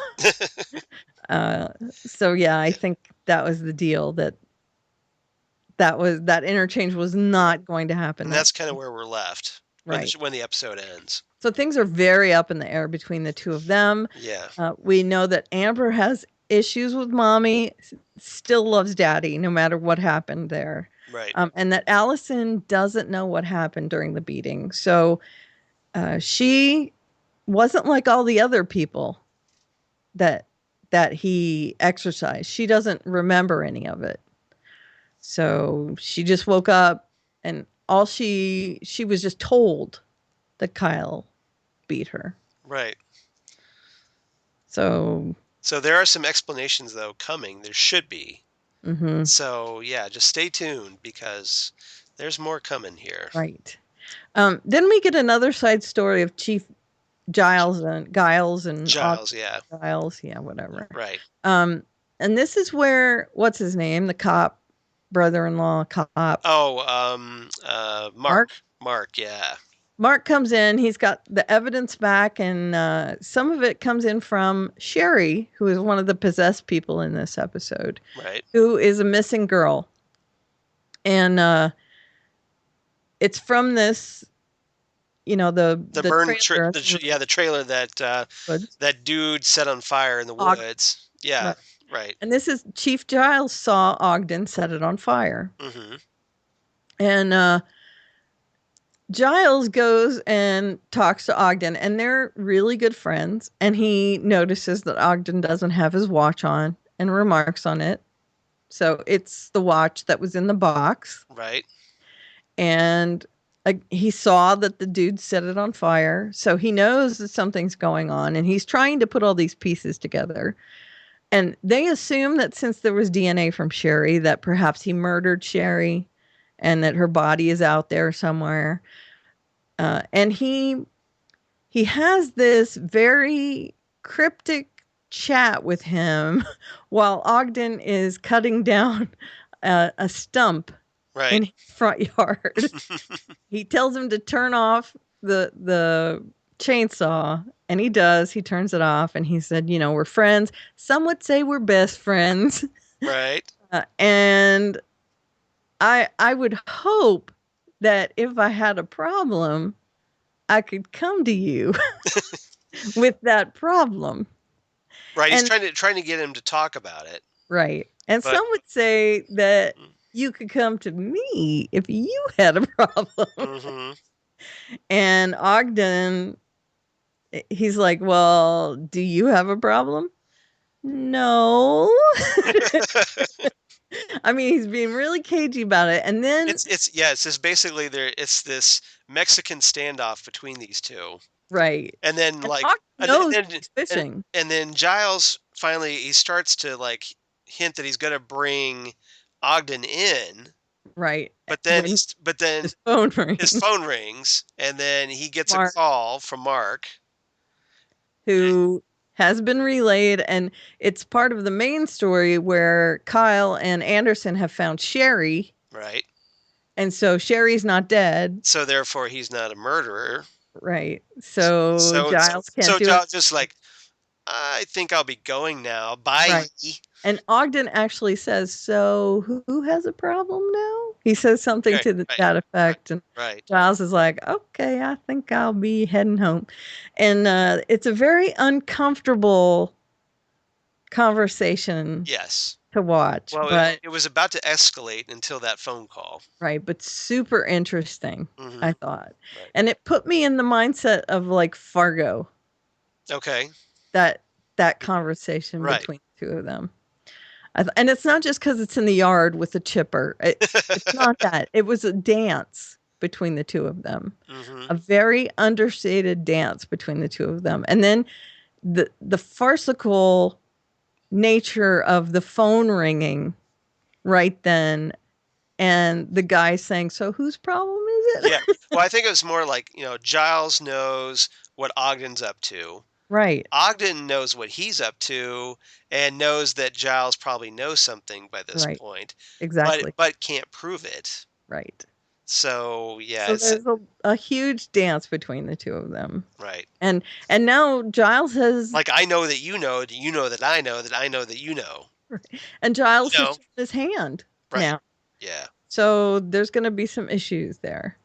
So yeah, I think that was the deal, that interchange was not going to happen. And that's kind of where we're left when the episode ends. So things are very up in the air between the two of them. Yeah. We know that Amber has issues with mommy, still loves daddy, no matter what happened there. Right. And that Allison doesn't know what happened during the beating. So she wasn't like all the other people that he exorcised. She doesn't remember any of it. So she just woke up, and all she was just told that Kyle beat her. Right. So there are some explanations, though, coming. There should be. Mm-hmm. So, yeah, just stay tuned, because there's more coming here. Right. Then we get another side story of Chief Giles, yeah. Giles, yeah, whatever. Right. And this is where, what's his name? The cop, brother-in-law cop. Oh, Mark. Mark, yeah. Mark comes in. He's got the evidence back, and some of it comes in from Sherry, who is one of the possessed people in this episode. Right. Who is a missing girl. And it's from this, the burn trailer. The trailer that dude set on fire in the woods. Yeah, right. And this is Chief Giles saw Ogden set it on fire. Mm-hmm. And Giles goes and talks to Ogden, and they're really good friends. And he notices that Ogden doesn't have his watch on and remarks on it. So it's the watch that was in the box. Right. And he saw that the dude set it on fire. So he knows that something's going on, and he's trying to put all these pieces together. And they assume that since there was DNA from Sherry, that perhaps he murdered Sherry and that her body is out there somewhere. And he has this very cryptic chat with him while Ogden is cutting down a stump in his front yard. He tells him to turn off the chainsaw, and he does. He turns it off, and he said, we're friends. Some would say we're best friends. Right. And I would hope that if I had a problem, I could come to you with that problem. Right. He's trying to get him to talk about it. Right. And some would say that you could come to me if you had a problem. Mm-hmm. And Ogden, he's like, well, do you have a problem? No. I mean, he's being really cagey about it. And then it's just basically it's this Mexican standoff between these two. Right. And then and then Giles finally he starts to like hint that he's going to bring Ogden in. Right. But then his phone rings and then he gets a call from Mark, who has been relayed, and it's part of the main story where Kyle and Anderson have found Sherry. Right. And so Sherry's not dead. So therefore he's not a murderer. Right. So Giles can't do Giles it. just like, I think I'll be going now. Bye. Right. And Ogden actually says, so who has a problem now? He says something to that effect. And Giles is like, okay, I think I'll be heading home. And it's a very uncomfortable conversation. Yes. To watch. Well, but it was about to escalate until that phone call. Right. But super interesting, I thought. Right. And it put me in the mindset of like Fargo. Okay. That conversation between the two of them. And it's not just because it's in the yard with a chipper. It's not that. It was a dance between the two of them. A very understated dance between the two of them. And then the farcical nature of the phone ringing right then, and the guy saying, so whose problem is it? Yeah. Well, I think it was more like, Giles knows what Ogden's up to. Right. Ogden knows what he's up to and knows that Giles probably knows something by this point. Exactly. But can't prove it. Right. So, yeah. So there's a huge dance between the two of them. Right. And now Giles has... Like, I know that you know that I know that you know. Right. And Giles has his hand now. Yeah. So there's going to be some issues there.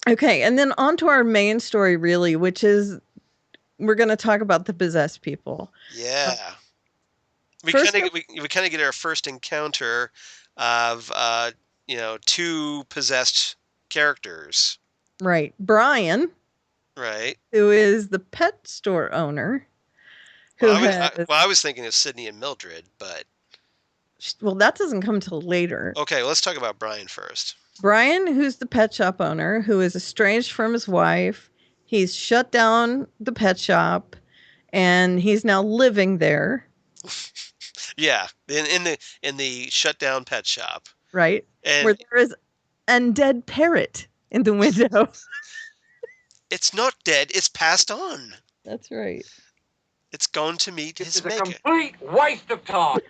Okay, and then on to our main story, really, which is... We're going to talk about the possessed people. Yeah. We kind of get our first encounter of, two possessed characters. Right. Brian. Right. Who is the pet store owner. I was thinking of Sydney and Mildred, but... Well, that doesn't come till later. Okay, let's talk about Brian first. Brian, who's the pet shop owner, who is estranged from his wife. He's shut down the pet shop, and he's now living there. Yeah, in the shut down pet shop. Right, and where there is an undead parrot in the window. It's not dead; it's passed on. That's right. It's gone to meet his maker. It's a complete waste of time.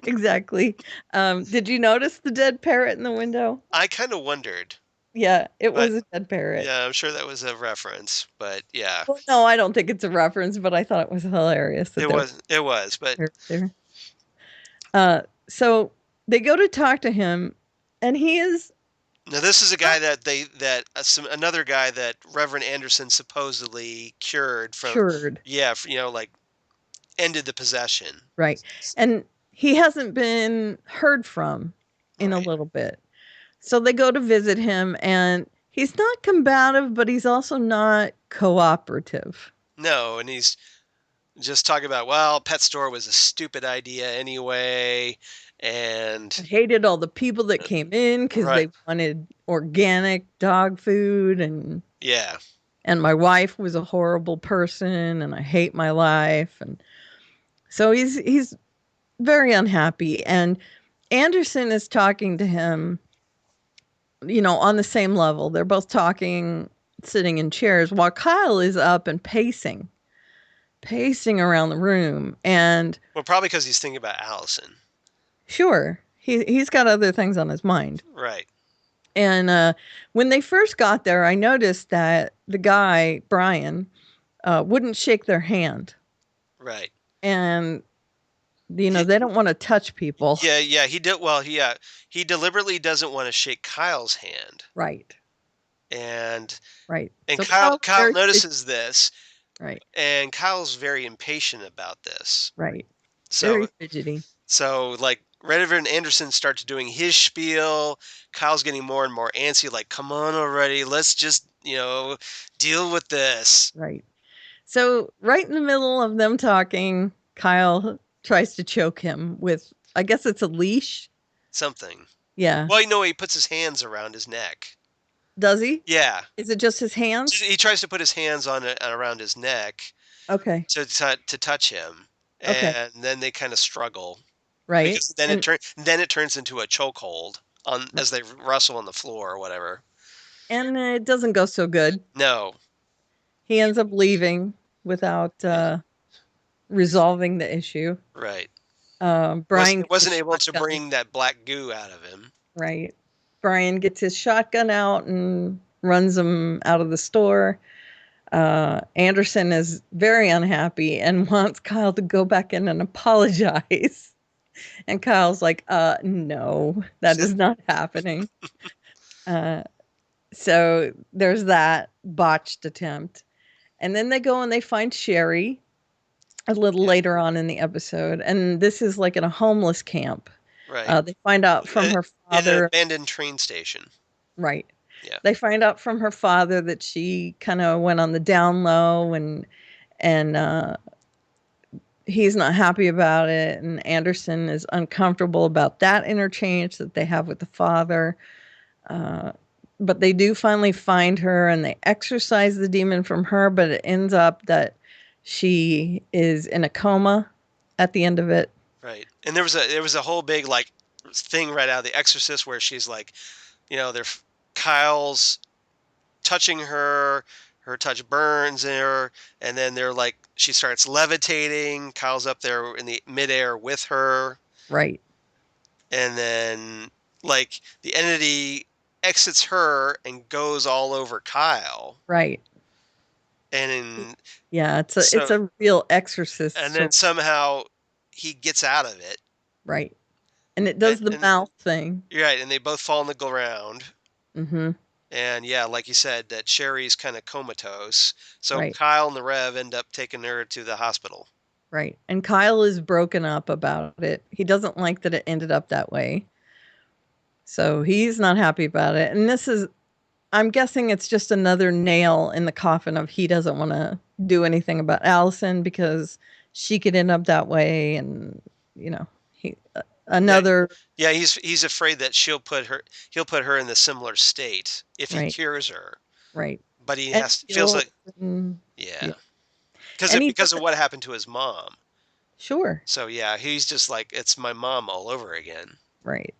Exactly. Did you notice the dead parrot in the window? I kind of wondered. Yeah, it was a dead parrot. Yeah, I'm sure that was a reference, but yeah. Well, no, I don't think it's a reference, but I thought it was hilarious. It was, but... So they go to talk to him, and he is... Now, this is a guy another guy that Reverend Anderson supposedly cured from... Cured. Yeah, ended the possession. Right. And he hasn't been heard from in a little bit. So they go to visit him, and he's not combative, but he's also not cooperative. No, and he's just talking about, well, pet store was a stupid idea anyway, and... I hated all the people that came in because they wanted organic dog food, and... Yeah. And my wife was a horrible person, and I hate my life, and... So he's very unhappy, and Anderson is talking to him... on the same level. They're both talking, sitting in chairs, while Kyle is up and pacing around the room. And well, probably because he's thinking about Allison. Sure. He's got other things on his mind. Right. And when they first got there, I noticed that the guy, Brian, wouldn't shake their hand. Right. And They don't want to touch people. Yeah. He did well. He deliberately doesn't want to shake Kyle's hand. Right. And Right. And So Kyle very notices this, right. and Kyle's very impatient about this. Right. Very So fidgety. So like Reverend Anderson starts doing his spiel. Kyle's getting more and more antsy, like, come on already, let's just, deal with this. Right. So right in the middle of them talking, Kyle tries to choke him with, I guess it's a leash. Something. Yeah. Well, he puts his hands around his neck. Does he? Yeah. Is it just his hands? He tries to put his hands on it around his neck. Okay. To touch him. Okay. And then they kind of struggle. Right. Because then it turns into a chokehold as they wrestle on the floor or whatever. And it doesn't go so good. No. He ends up leaving without resolving the issue. Right. Brian wasn't able to bring that black goo out of him. Right. Brian gets his shotgun out and runs him out of the store. Anderson is very unhappy and wants Kyle to go back in and apologize. And Kyle's like, no, that is not happening. So there's that botched attempt. And then they go and they find Sherry a little later on in the episode. And this is like in a homeless camp. Right. They find out from her father. In an abandoned train station. Right. Yeah. They find out from her father that she kind of went on the down low and he's not happy about it. And Anderson is uncomfortable about that interchange that they have with the father. But they do finally find her and they exorcise the demon from her, but it ends up that she is in a coma at the end of it. Right. And there was a whole big like thing right out of The Exorcist where she's like, Kyle's touching her touch burns her, and then they're like, she starts levitating, Kyle's up there in the midair with her. Right. And then like the entity exits her and goes all over Kyle. Right. And it's a real exorcist. And then somehow he gets out of it. Right. And it does the mouth thing. You're right, and they both fall on the ground. Mm-hmm. And yeah, like you said, that Sherry's kind of comatose. So right. Kyle and the Rev end up taking her to the hospital. Right. And Kyle is broken up about it. He doesn't like that it ended up that way. So he's not happy about it. And I'm guessing it's just another nail in the coffin of he doesn't want to do anything about Allison because she could end up that way. And, another. Yeah, he's afraid that he'll put her in the similar state if he cures her. Right. But he feels like, yeah. Because of what happened to his mom. Sure. So yeah, he's just like, it's my mom all over again. Right.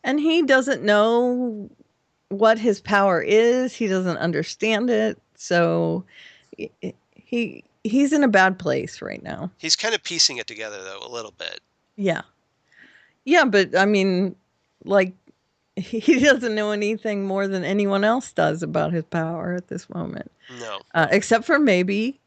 And he doesn't know what his power is. He doesn't understand it. So he's in a bad place right now. He's kind of piecing it together though, a little bit. Yeah. Yeah, but I mean, like, he doesn't know anything more than anyone else does about his power at this moment. No. Except for maybe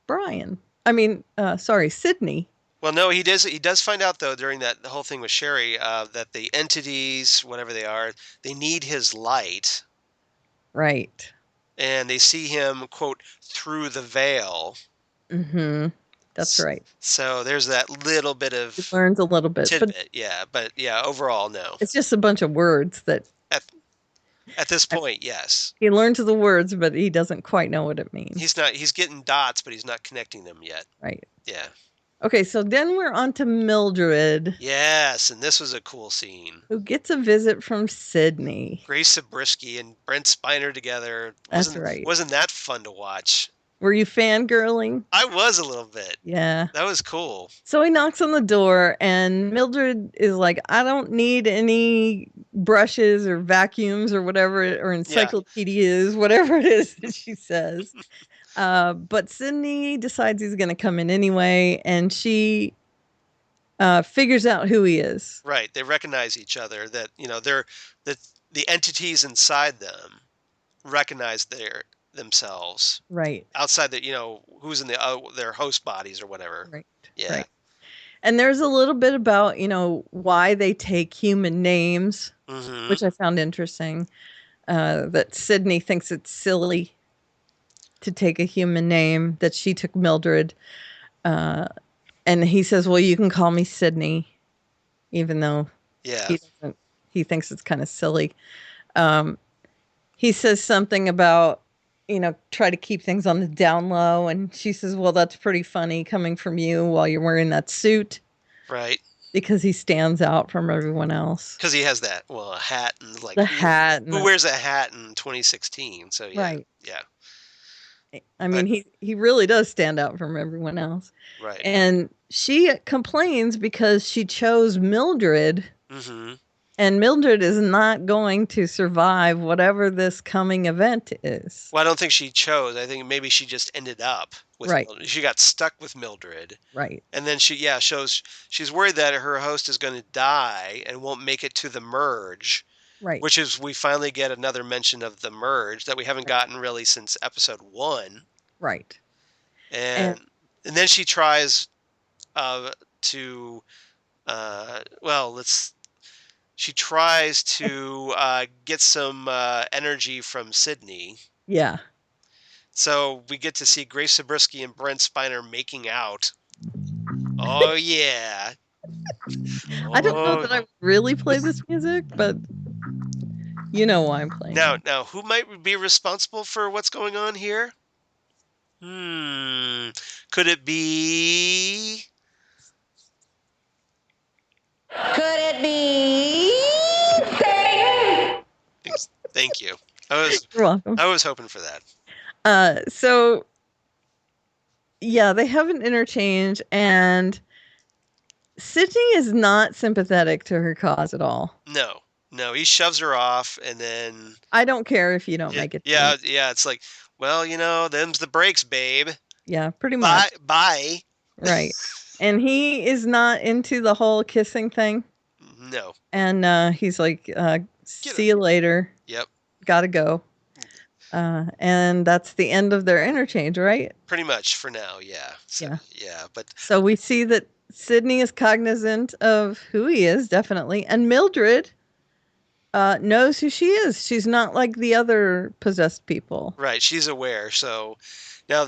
Brian. I mean, Sydney. Well, no, he does find out, though, during the whole thing with Sherry, that the entities, whatever they are, they need his light. Right. And they see him, quote, through the veil. Mm-hmm. That's right. So there's that little bit of... He learns a little bit. Tidbit, but overall, no. It's just a bunch of words that... At this point, yes. He learns the words, but he doesn't quite know what it means. He's getting dots, but he's not connecting them yet. Right. Yeah. Okay, so then we're on to Mildred. Yes, and this was a cool scene. Who gets a visit from Sydney. Grace Zabriskie and Brent Spiner together. That's right. Wasn't that fun to watch? Were you fangirling? I was a little bit. Yeah. That was cool. So he knocks on the door, and Mildred is like, I don't need any brushes or vacuums or whatever, or encyclopedias, whatever it is that she says. But Sydney decides he's going to come in anyway, and she figures out who he is. Right. They recognize each other, that, they're the entities inside them recognize themselves. Right. Outside who's in their host bodies or whatever. Right. Yeah. Right. And there's a little bit about, why they take human names, which I found interesting. That Sydney thinks it's silly to take a human name, that she took Mildred. And he says, well, you can call me Sydney, even though he thinks it's kind of silly. He says something about, try to keep things on the down low. And she says, well, that's pretty funny coming from you while you're wearing that suit. Right. Because he stands out from everyone else. Because he has a hat and the hat. Who wears a hat in 2016? So yeah. Right. Yeah. I mean, he really does stand out from everyone else. Right. And she complains because she chose Mildred. And Mildred is not going to survive whatever this coming event is. Well, I don't think she chose. I think maybe she just ended up with Mildred. She got stuck with Mildred. Right. And then she's worried that her host is going to die and won't make it to the merge. Right. Which is, we finally get another mention of the merge that we haven't gotten really since episode 1. Right. And then she tries she tries to get some energy from Sydney. Yeah. So we get to see Grace Zabriskie and Brent Spiner making out. Oh, yeah. I don't know that I would really play this music, but you know why I'm playing. Now, who might be responsible for what's going on here? Could it be... Could it be Satan? Thank you. You're welcome. I was hoping for that. So, yeah, they have an interchange, and Sydney is not sympathetic to her cause at all. No, he shoves her off, and then... I don't care if you don't make it. Yeah, it's like, well, them's the breaks, babe. Yeah, pretty much. Bye. Right. And he is not into the whole kissing thing. No. And he's like, see you later. Yep. Gotta go. And that's the end of their interchange, right? Pretty much for now, yeah. So, So we see that Sydney is cognizant of who he is, definitely. And Mildred knows who she is. She's not like the other possessed people. Right. She's aware. So so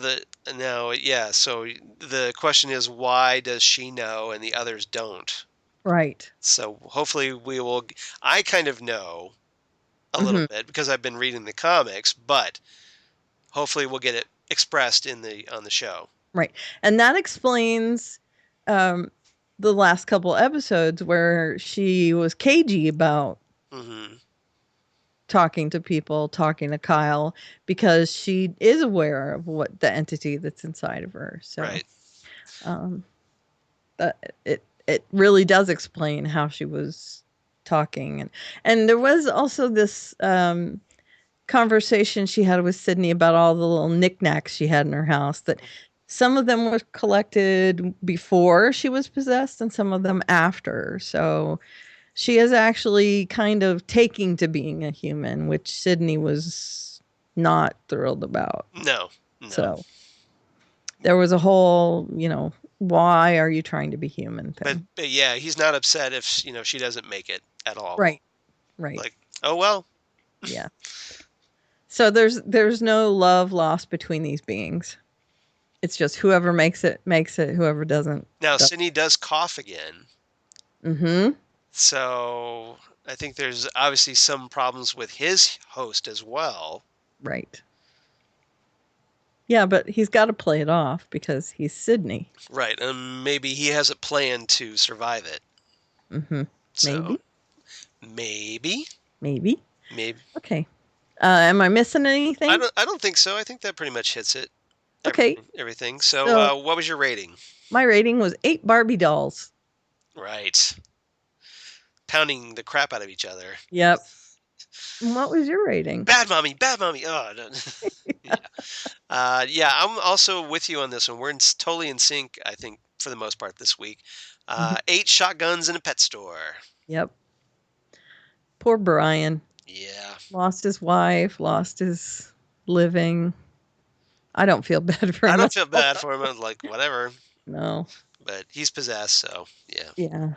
the question is, why does she know and the others don't? Right. So hopefully I kind of know a little bit because I've been reading the comics, but hopefully we'll get it expressed on the show. Right. And that explains the last couple episodes where she was cagey about talking to people, talking to Kyle, because she is aware of what the entity that's inside of her. So it really does explain how she was talking. And there was also this conversation she had with Sydney about all the little knickknacks she had in her house, that some of them were collected before she was possessed and some of them after. So she is actually kind of taking to being a human, which Sydney was not thrilled about. No. So there was a whole, why are you trying to be human thing. But yeah, he's not upset if, she doesn't make it at all. Right. Like, oh, well. Yeah. So there's no love lost between these beings. It's just whoever makes it, whoever doesn't. Now, Sydney does cough again. Mm-hmm. So I think there's obviously some problems with his host as well. Right. Yeah, but he's got to play it off because he's Sydney. Right. And maybe he has a plan to survive it. Mm-hmm. So, maybe. Okay. Am I missing anything? I don't think so. I think that pretty much hits it. Okay. Everything. So what was your rating? My rating was 8 Barbie dolls. Right. Pounding the crap out of each other. Yep. What was your rating? Bad mommy. Oh, no. I'm also with you on this one. We're totally in sync, I think, for the most part this week. 8 shotguns in a pet store. Yep. Poor Brian. Yeah. Lost his wife, lost his living. I don't feel bad for him. I don't feel bad for him. I'm like, whatever. No. but he's possessed, so yeah. Yeah.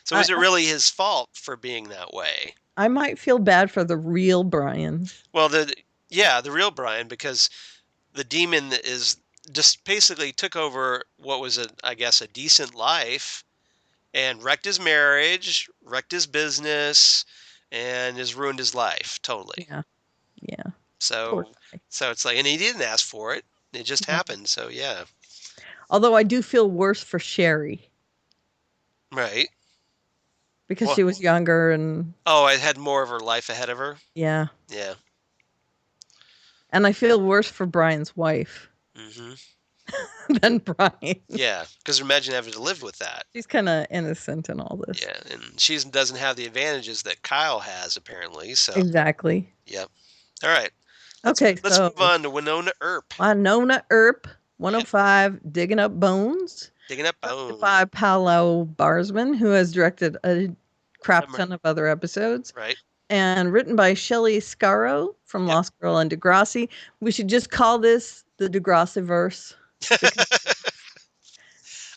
So is it really his fault for being that way? I might feel bad for the real Brian. Well, the real Brian, because the demon is just basically took over what was I guess a decent life and wrecked his marriage, wrecked his business, and has ruined his life totally. Yeah. Yeah. So it's like, and he didn't ask for it. It just happened. So yeah. Although I do feel worse for Sherry. Right. Because she was younger and... Oh, I had more of her life ahead of her? Yeah. Yeah. And I feel worse for Brian's wife. Than Brian. Yeah, because imagine having to live with that. She's kind of innocent in all this. Yeah, and she doesn't have the advantages that Kyle has, apparently. So exactly. Yep. All right. Let's move on to Wynonna Earp. Wynonna Earp, 105, Digging Up Bones. Digging Up Bones. By Paolo Barsman, who has directed a crap ton of other episodes. Right. And written by Shelley Scarro from Lost Girl and Degrassi. We should just call this the Degrassi-verse.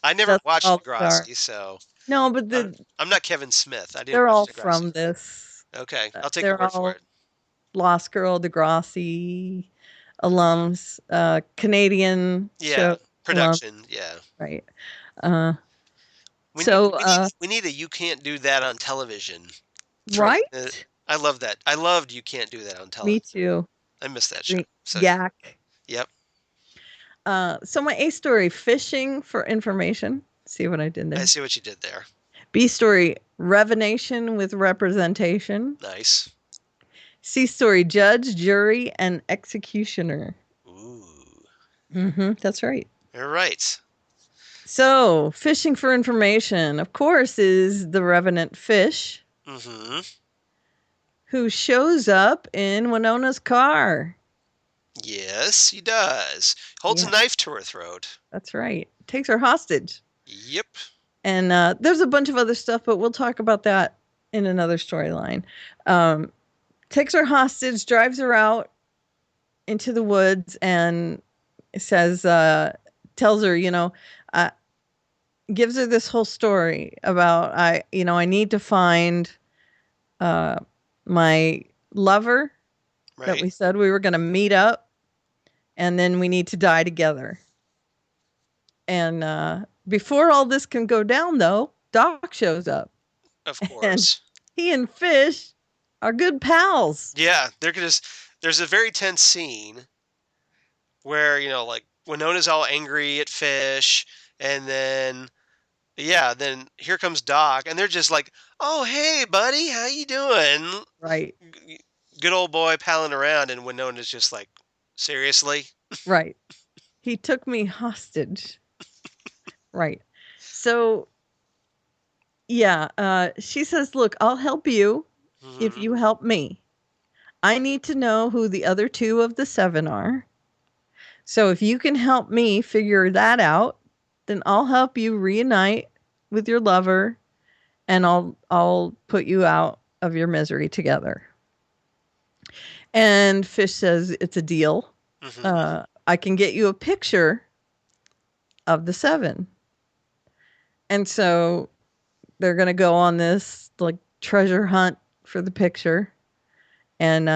I never watched Degrassi, so... No, but I'm not Kevin Smith. I didn't they're all Degrassi. from this. Okay, I'll take your word for it. Lost Girl, Degrassi alums, Canadian show production, right. We need a You Can't Do That on Television. Right? I love that. I loved You Can't Do That on Television. Me too. I miss that show. So, Yak. Yep. So my A story, fishing for information. See what I did there? I see what you did there. B story, revenation with representation. Nice. C story, judge, jury, and executioner. Ooh. That's right. You're right. So, fishing for information, of course, is the revenant fish. Who shows up in Wynonna's car. Yes, he does. Holds a knife to her throat. That's right. Takes her hostage. Yep. And there's a bunch of other stuff, but we'll talk about that in another storyline. Takes her hostage, drives her out into the woods, and says, tells her, gives her this whole story about, I need to find my lover that we said we were going to meet up, and then we need to die together. And before all this can go down, though, Doc shows up. Of course. And he and Fish are good pals. Yeah, there's a very tense scene where, like Wynonna's all angry at Fish, and then then here comes Doc, and they're just like, "Oh, hey, buddy, how you doing?" Right. Good old boy palling around, and Wynonna's just like, "Seriously?" Right. He took me hostage. Right. So, she says, "Look, I'll help you if you help me. I need to know who the other 2 of the 7 are. So if you can help me figure that out, then I'll help you reunite with your lover, and I'll put you out of your misery together." And Fish says, "It's a deal. I can get you a picture of the 7. And so they're going to go on this like treasure hunt for the picture. And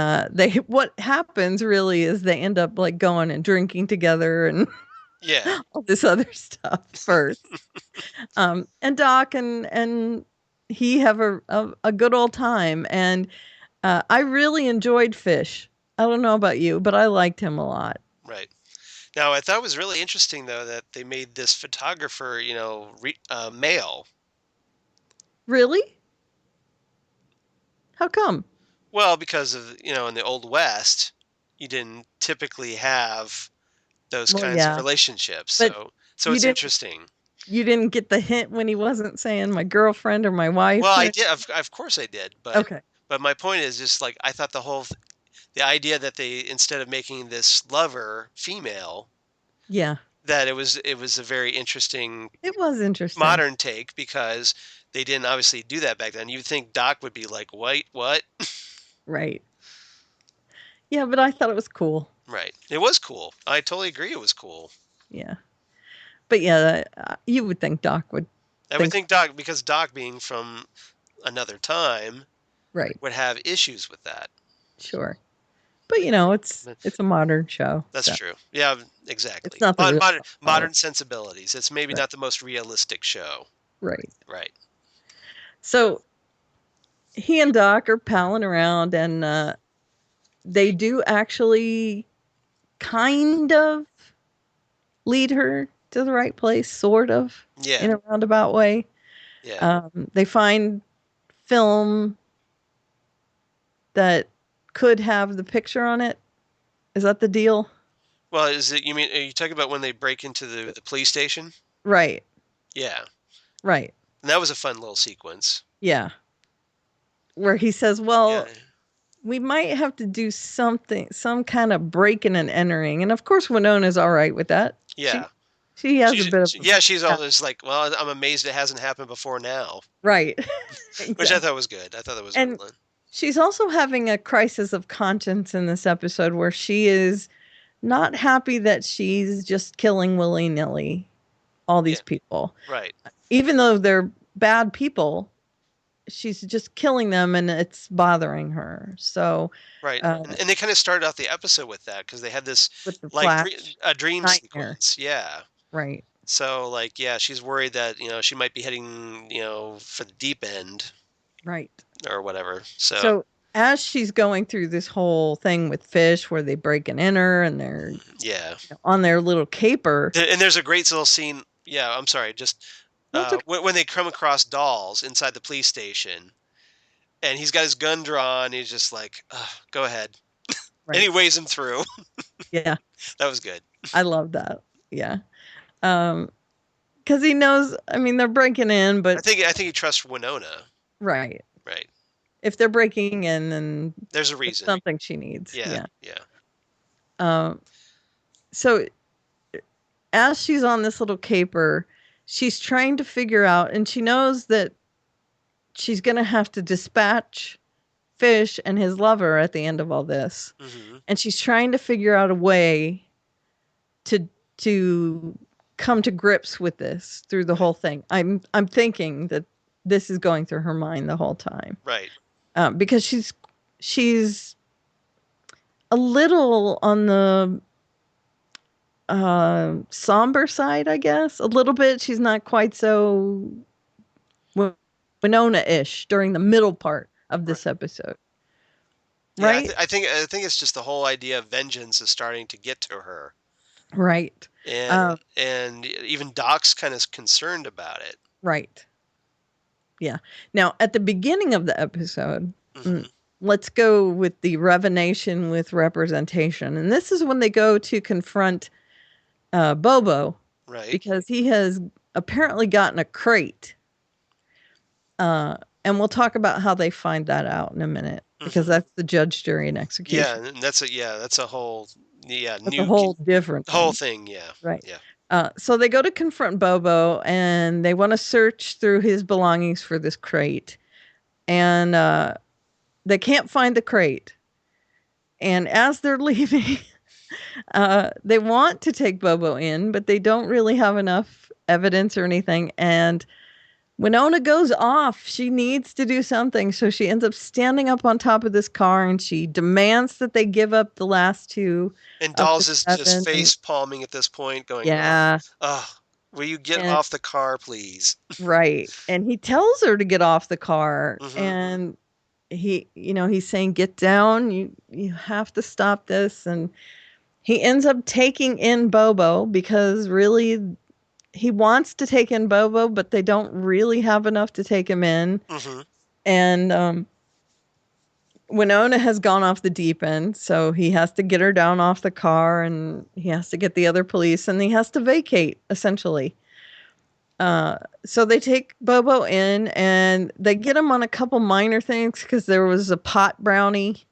what happens really is they end up like going and drinking together and all this other stuff first. And Doc and he have a good old time. And I really enjoyed Fish. I don't know about you, but I liked him a lot. Right. Now, I thought it was really interesting, though, that they made this photographer, male. Really? How come? Well, because of, in the Old West, you didn't typically have those kinds of relationships. But so it's interesting. You didn't get the hint when he wasn't saying my girlfriend or my wife? Well, I did. Of course I did. But, okay. But my point is just like, I thought the idea that they, instead of making this lover female, that it was a very interesting. It was interesting modern take, because they didn't obviously do that back then. You'd think Doc would be like, "Wait, what?" Right. Yeah, but I thought it was cool. Right. It was cool. I totally agree. It was cool. Yeah. But yeah, you would think Doc would. I would think Doc, because Doc being from another time, right, would have issues with that. Sure. But it's a modern show. That's true. Yeah, exactly. It's not the modern sensibilities. It's maybe not the most realistic show. Right. Right. So he and Doc are palling around, and they do actually kind of lead her to the right place, sort of, in a roundabout way. Yeah. They find film that could have the picture on it. Is that the deal? Well, are you talking about when they break into the police station? Right. Yeah. Right. And that was a fun little sequence. Yeah. Where he says, well, we might have to do something, some kind of breaking and entering. And of course, Wynonna's all right with that. Yeah. She has a bit of... she's always like, well, I'm amazed it hasn't happened before now. Right. Which I thought was good. I thought that was and she's also having a crisis of conscience in this episode where she is not happy that she's just killing willy-nilly all these people. Right. Even though they're bad people, she's just killing them and it's bothering her. So right. And they kind of started out the episode with that because they had this a dream nightmare sequence. Yeah. Right. So she's worried that, she might be heading, for the deep end. Right. Or whatever. So as she's going through this whole thing with Fish where they break and enter and they're on their little caper. And there's a great little scene. Yeah, I'm sorry. Just when they come across Dolls inside the police station and he's got his gun drawn. He's just like, go ahead. Right. And he waves him through. Yeah. That was good. I love that. Yeah. Because he knows, they're breaking in, but I think he trusts Wynonna. Right. Right. If they're breaking in, then there's a reason. Something she needs. Yeah. So as she's on this little caper, she's trying to figure out, and she knows that she's going to have to dispatch Fish and his lover at the end of all this. Mm-hmm. And she's trying to figure out a way to come to grips with this through the whole thing. I'm thinking that this is going through her mind the whole time. Right. Because she's a little on the somber side, I guess. A little bit. She's not quite so Wynonna-ish during the middle part of this episode. Right? Yeah, I think it's just the whole idea of vengeance is starting to get to her. Right. And even Doc's kind of concerned about it. Right. Yeah. Now, at the beginning of the episode, let's go with the revelation with representation. And this is when they go to confront Bobo. Right. Because he has apparently gotten a crate. And we'll talk about how they find that out in a minute. Because that's the judge, jury, and execution. Yeah, and that's a whole a whole different whole thing. Yeah. Right. Yeah. So they go to confront Bobo and they want to search through his belongings for this crate. And they can't find the crate. And as they're leaving, they want to take Bobo in, but they don't really have enough evidence or anything. And Wynonna goes off. She needs to do something. So she ends up standing up on top of this car and she demands that they give up the last two. And Dolls is just face palming at this point, going, yeah. Will you get off the car, please? Right. And he tells her to get off the car. And he's saying, get down. You have to stop this. And he ends up taking in Bobo because really he wants to take in Bobo, but they don't really have enough to take him in. And Wynonna has gone off the deep end, so he has to get her down off the car, and he has to get the other police, and he has to vacate, essentially. So they take Bobo in, and they get him on a couple minor things, because there was a pot brownie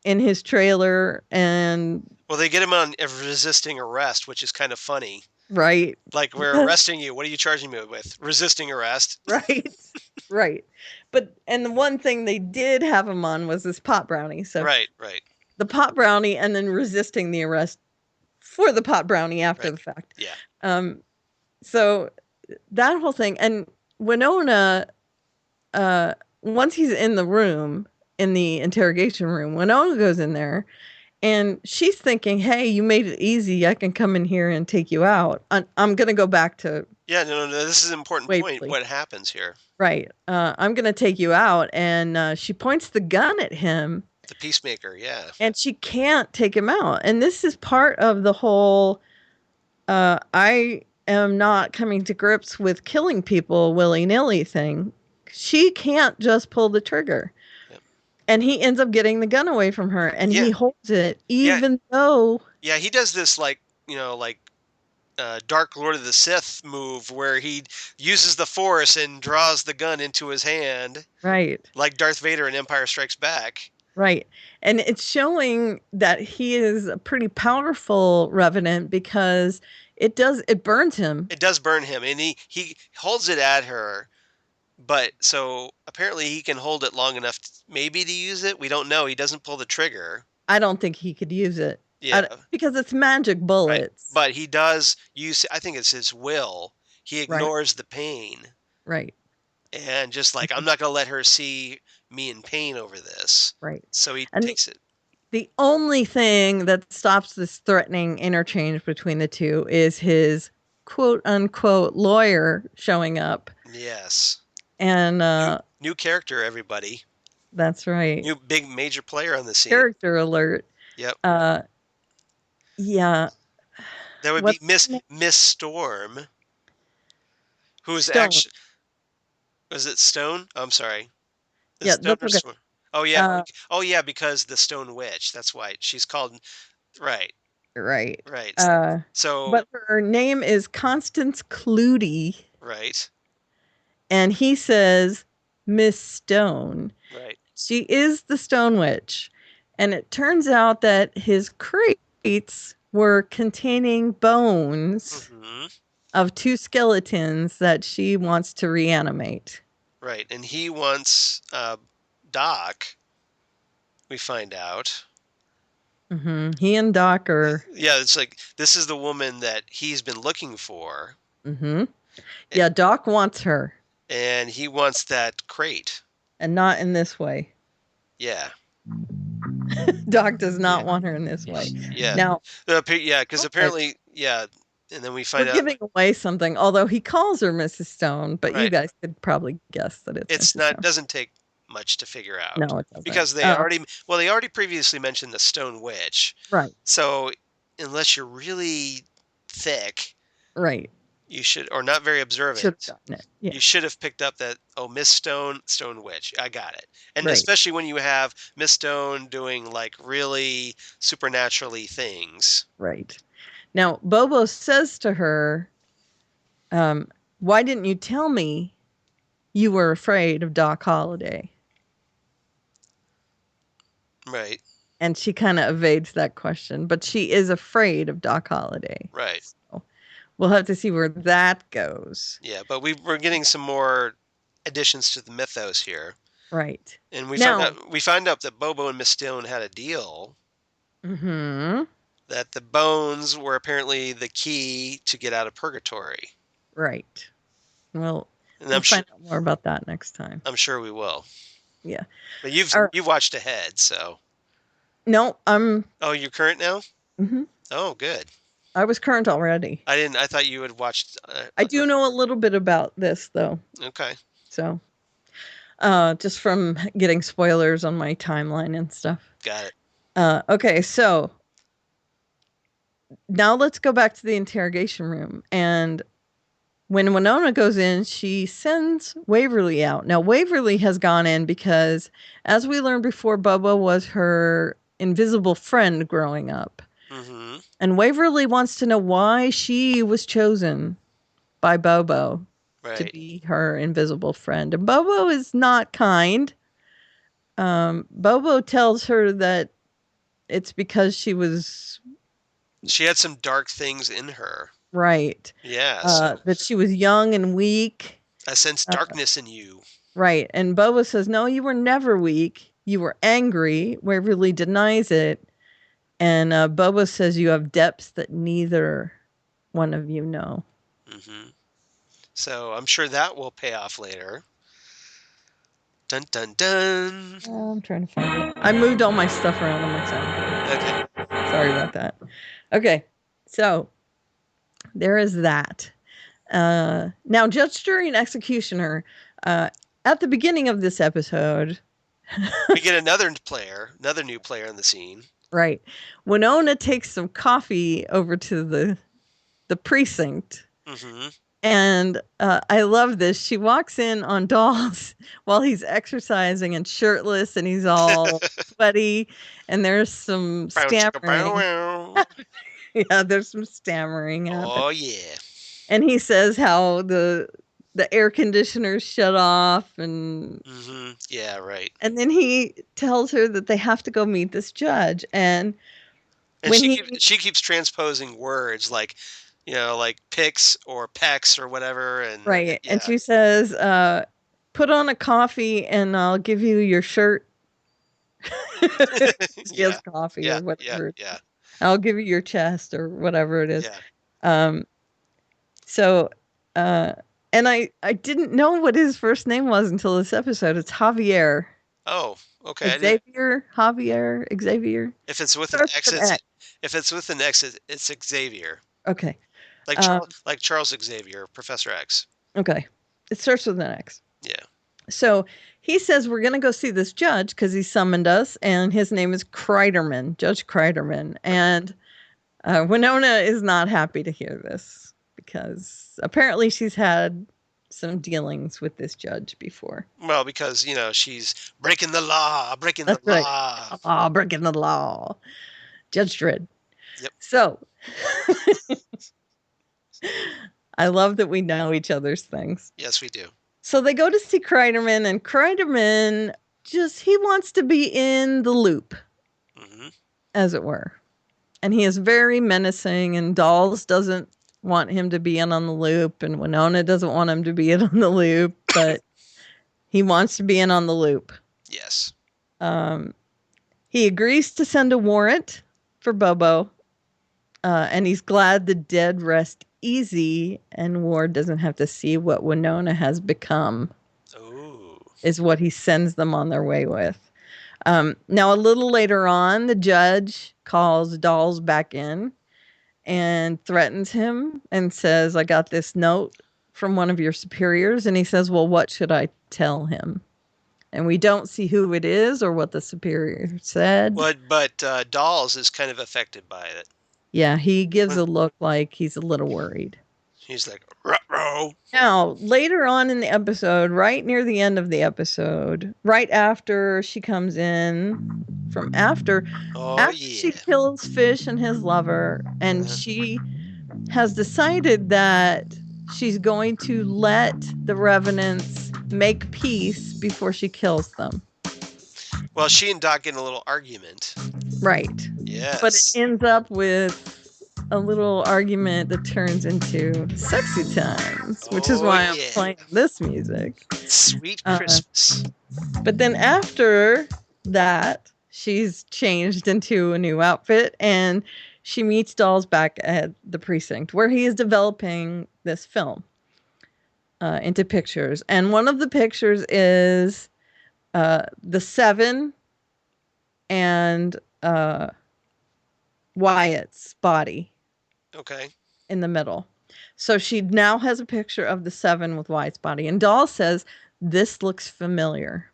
in his trailer, and... Well, they get him on resisting arrest, which is kind of funny. Right. Like, we're arresting you. What are you charging me with? Resisting arrest. Right. Right. And the one thing they did have him on was this pot brownie. So right. The pot brownie and then resisting the arrest for the pot brownie after the fact. Yeah. So that whole thing, and Wynonna, once he's in the room, in the interrogation room, Wynonna goes in there, and she's thinking, "Hey, you made it easy. I can come in here and take you out." I'm gonna go back to No. This is an important point. What happens here? Right. I'm gonna take you out, and she points the gun at him. The peacemaker, yeah. And she can't take him out. And this is part of the whole. I am not coming to grips with killing people willy-nilly thing. She can't just pull the trigger. Yep. And he ends up getting the gun away from her, and he holds it even though... Yeah, he does this Dark Lord of the Sith move where he uses the Force and draws the gun into his hand. Right. Like Darth Vader in Empire Strikes Back. Right. And it's showing that he is a pretty powerful revenant because it burns him. It does burn him. And he holds it at her. But so apparently he can hold it long enough maybe to use it. We don't know. He doesn't pull the trigger. I don't think he could use it. Yeah. Because it's magic bullets. Right. But he does use, I think it's his will. He ignores the pain. Right. And just like, I'm not going to let her see me in pain over this. Right. So he takes it. The only thing that stops this threatening interchange between the two is his quote unquote lawyer showing up. Yes. And new character, everybody. That's right. New big major player on the scene. Character alert. Yep. Yeah. That would be Miss Storm. Who's actually... Was it Stone? Oh, I'm sorry. Yeah, that's okay. Oh, yeah. Because the Stone Witch. That's why she's called... Right. Right. Right. But her name is Constance Clutie. Right. And he says, Miss Stone. Right. She is the Stone Witch. And it turns out that his crates were containing bones of two skeletons that she wants to reanimate. Right. And he wants Doc, we find out. Mm-hmm. He and Doc are... Yeah, it's like, this is the woman that he's been looking for. Mm-hmm. Yeah, Doc wants her. And he wants that crate. And not in this way. Yeah. Doc does not want her in this way. Yeah. Now, because apparently, and then we find out... giving away something, although he calls her Mrs. Stone, but you guys could probably guess that it's Mrs. Stone. Doesn't take much to figure out. No, it doesn't. Because they already previously mentioned the Stone Witch. Right. So, unless you're really thick... Right. You should, or not very observant. Yeah. You should have picked up that, Miss Stone Witch. I got it. And especially when you have Miss Stone doing like really supernaturally things. Right. Now, Bobo says to her, why didn't you tell me you were afraid of Doc Holliday? Right. And she kind of evades that question, but she is afraid of Doc Holliday. Right. So we'll have to see where that goes. Yeah, but we're getting some more additions to the mythos here. Right. And we find out that Bobo and Miss Stone had a deal. Mm-hmm. That the bones were apparently the key to get out of purgatory. Right. Well, we'll find out more about that next time. I'm sure we will. Yeah. But you've watched ahead, so. No, I'm... Oh, you're current now? Mm-hmm. Oh, good. I was current already. I thought you had watched... I do know a little bit about this, though. Okay. So, just from getting spoilers on my timeline and stuff. Got it. Okay, so... Now let's go back to the interrogation room. And when Wynonna goes in, she sends Waverly out. Now, Waverly has gone in because, as we learned before, Bobo was her invisible friend growing up. Mm-hmm. And Waverly wants to know why she was chosen by Bobo to be her invisible friend. And Bobo is not kind. Bobo tells her that it's because she had some dark things in her. Right. Yes. That she was young and weak. I sense darkness in you. Right. And Boba says, no, you were never weak. You were angry. Waverly denies it. And Bobo says you have depths that neither one of you know. Mm-hmm. So I'm sure that will pay off later. Dun dun dun. I'm trying to find it. I moved all my stuff around on my soundboard. Okay. Sorry about that. Okay, so there is that. Now, judge, jury, and executioner. At the beginning of this episode, we get another new player in the scene. Right. Wynonna takes some coffee over to the precinct. Mm-hmm. And I love this. She walks in on Dolls while he's exercising and shirtless, and he's all sweaty. And there's some stammering. Yeah, there's some stammering. Oh, yeah. And he says how the air conditioner's shut off. And mm-hmm. Yeah, right. And then he tells her that they have to go meet this judge. And when she keeps transposing words like, like pics or pecs or whatever. And right. Yeah. And she says, put on a coffee and I'll give you your shirt. She has coffee or whatever. Yeah. I'll give you your chest or whatever it is. Yeah. And I didn't know what his first name was until this episode. It's Javier. Oh, okay. Javier. If it's with an X, it's Xavier. Okay. Like Charles Xavier, Professor X. Okay. It starts with an X. Yeah. So he says we're going to go see this judge because he summoned us, and his name is Kreiderman, Judge Kreiderman. And Wynonna is not happy to hear this because apparently she's had some dealings with this judge before. Well, because, she's breaking the law. Breaking the law. Judge Dredd. Yep. So I love that we know each other's things. Yes, we do. So they go to see Kreiderman, and Kreiderman he wants to be in the loop, mm-hmm. as it were. And he is very menacing, and Dolls doesn't want him to be in on the loop, and Wynonna doesn't want him to be in on the loop, but he wants to be in on the loop. Yes. He agrees to send a warrant for Bobo, and he's glad the dead rest easy and Ward doesn't have to see what Wynonna has become. Ooh. Is what he sends them on their way with. Now, a little later on, the judge calls Dolls back in and threatens him and says, I got this note from one of your superiors. And he says, well, what should I tell him? And we don't see who it is or what the superior said. But Dolls is kind of affected by it. Yeah, he gives a look like he's a little worried. He's like, ruh-roh. Now, later on in the episode, right near the end of the episode, right after she comes in after she kills Fish and his lover, and she has decided that she's going to let the Revenants make peace before she kills them. Well, she and Doc get in a little argument. Right. Yes. But it ends up with a little argument that turns into sexy times, which is why I'm playing this music. Sweet Christmas. But then after that, she's changed into a new outfit, and she meets Dolls back at the precinct where he is developing this film into pictures. And one of the pictures is the Seven and Wyatt's body. Okay. In the middle. So she now has a picture of the Seven with Wyatt's body. And Doll says, this looks familiar.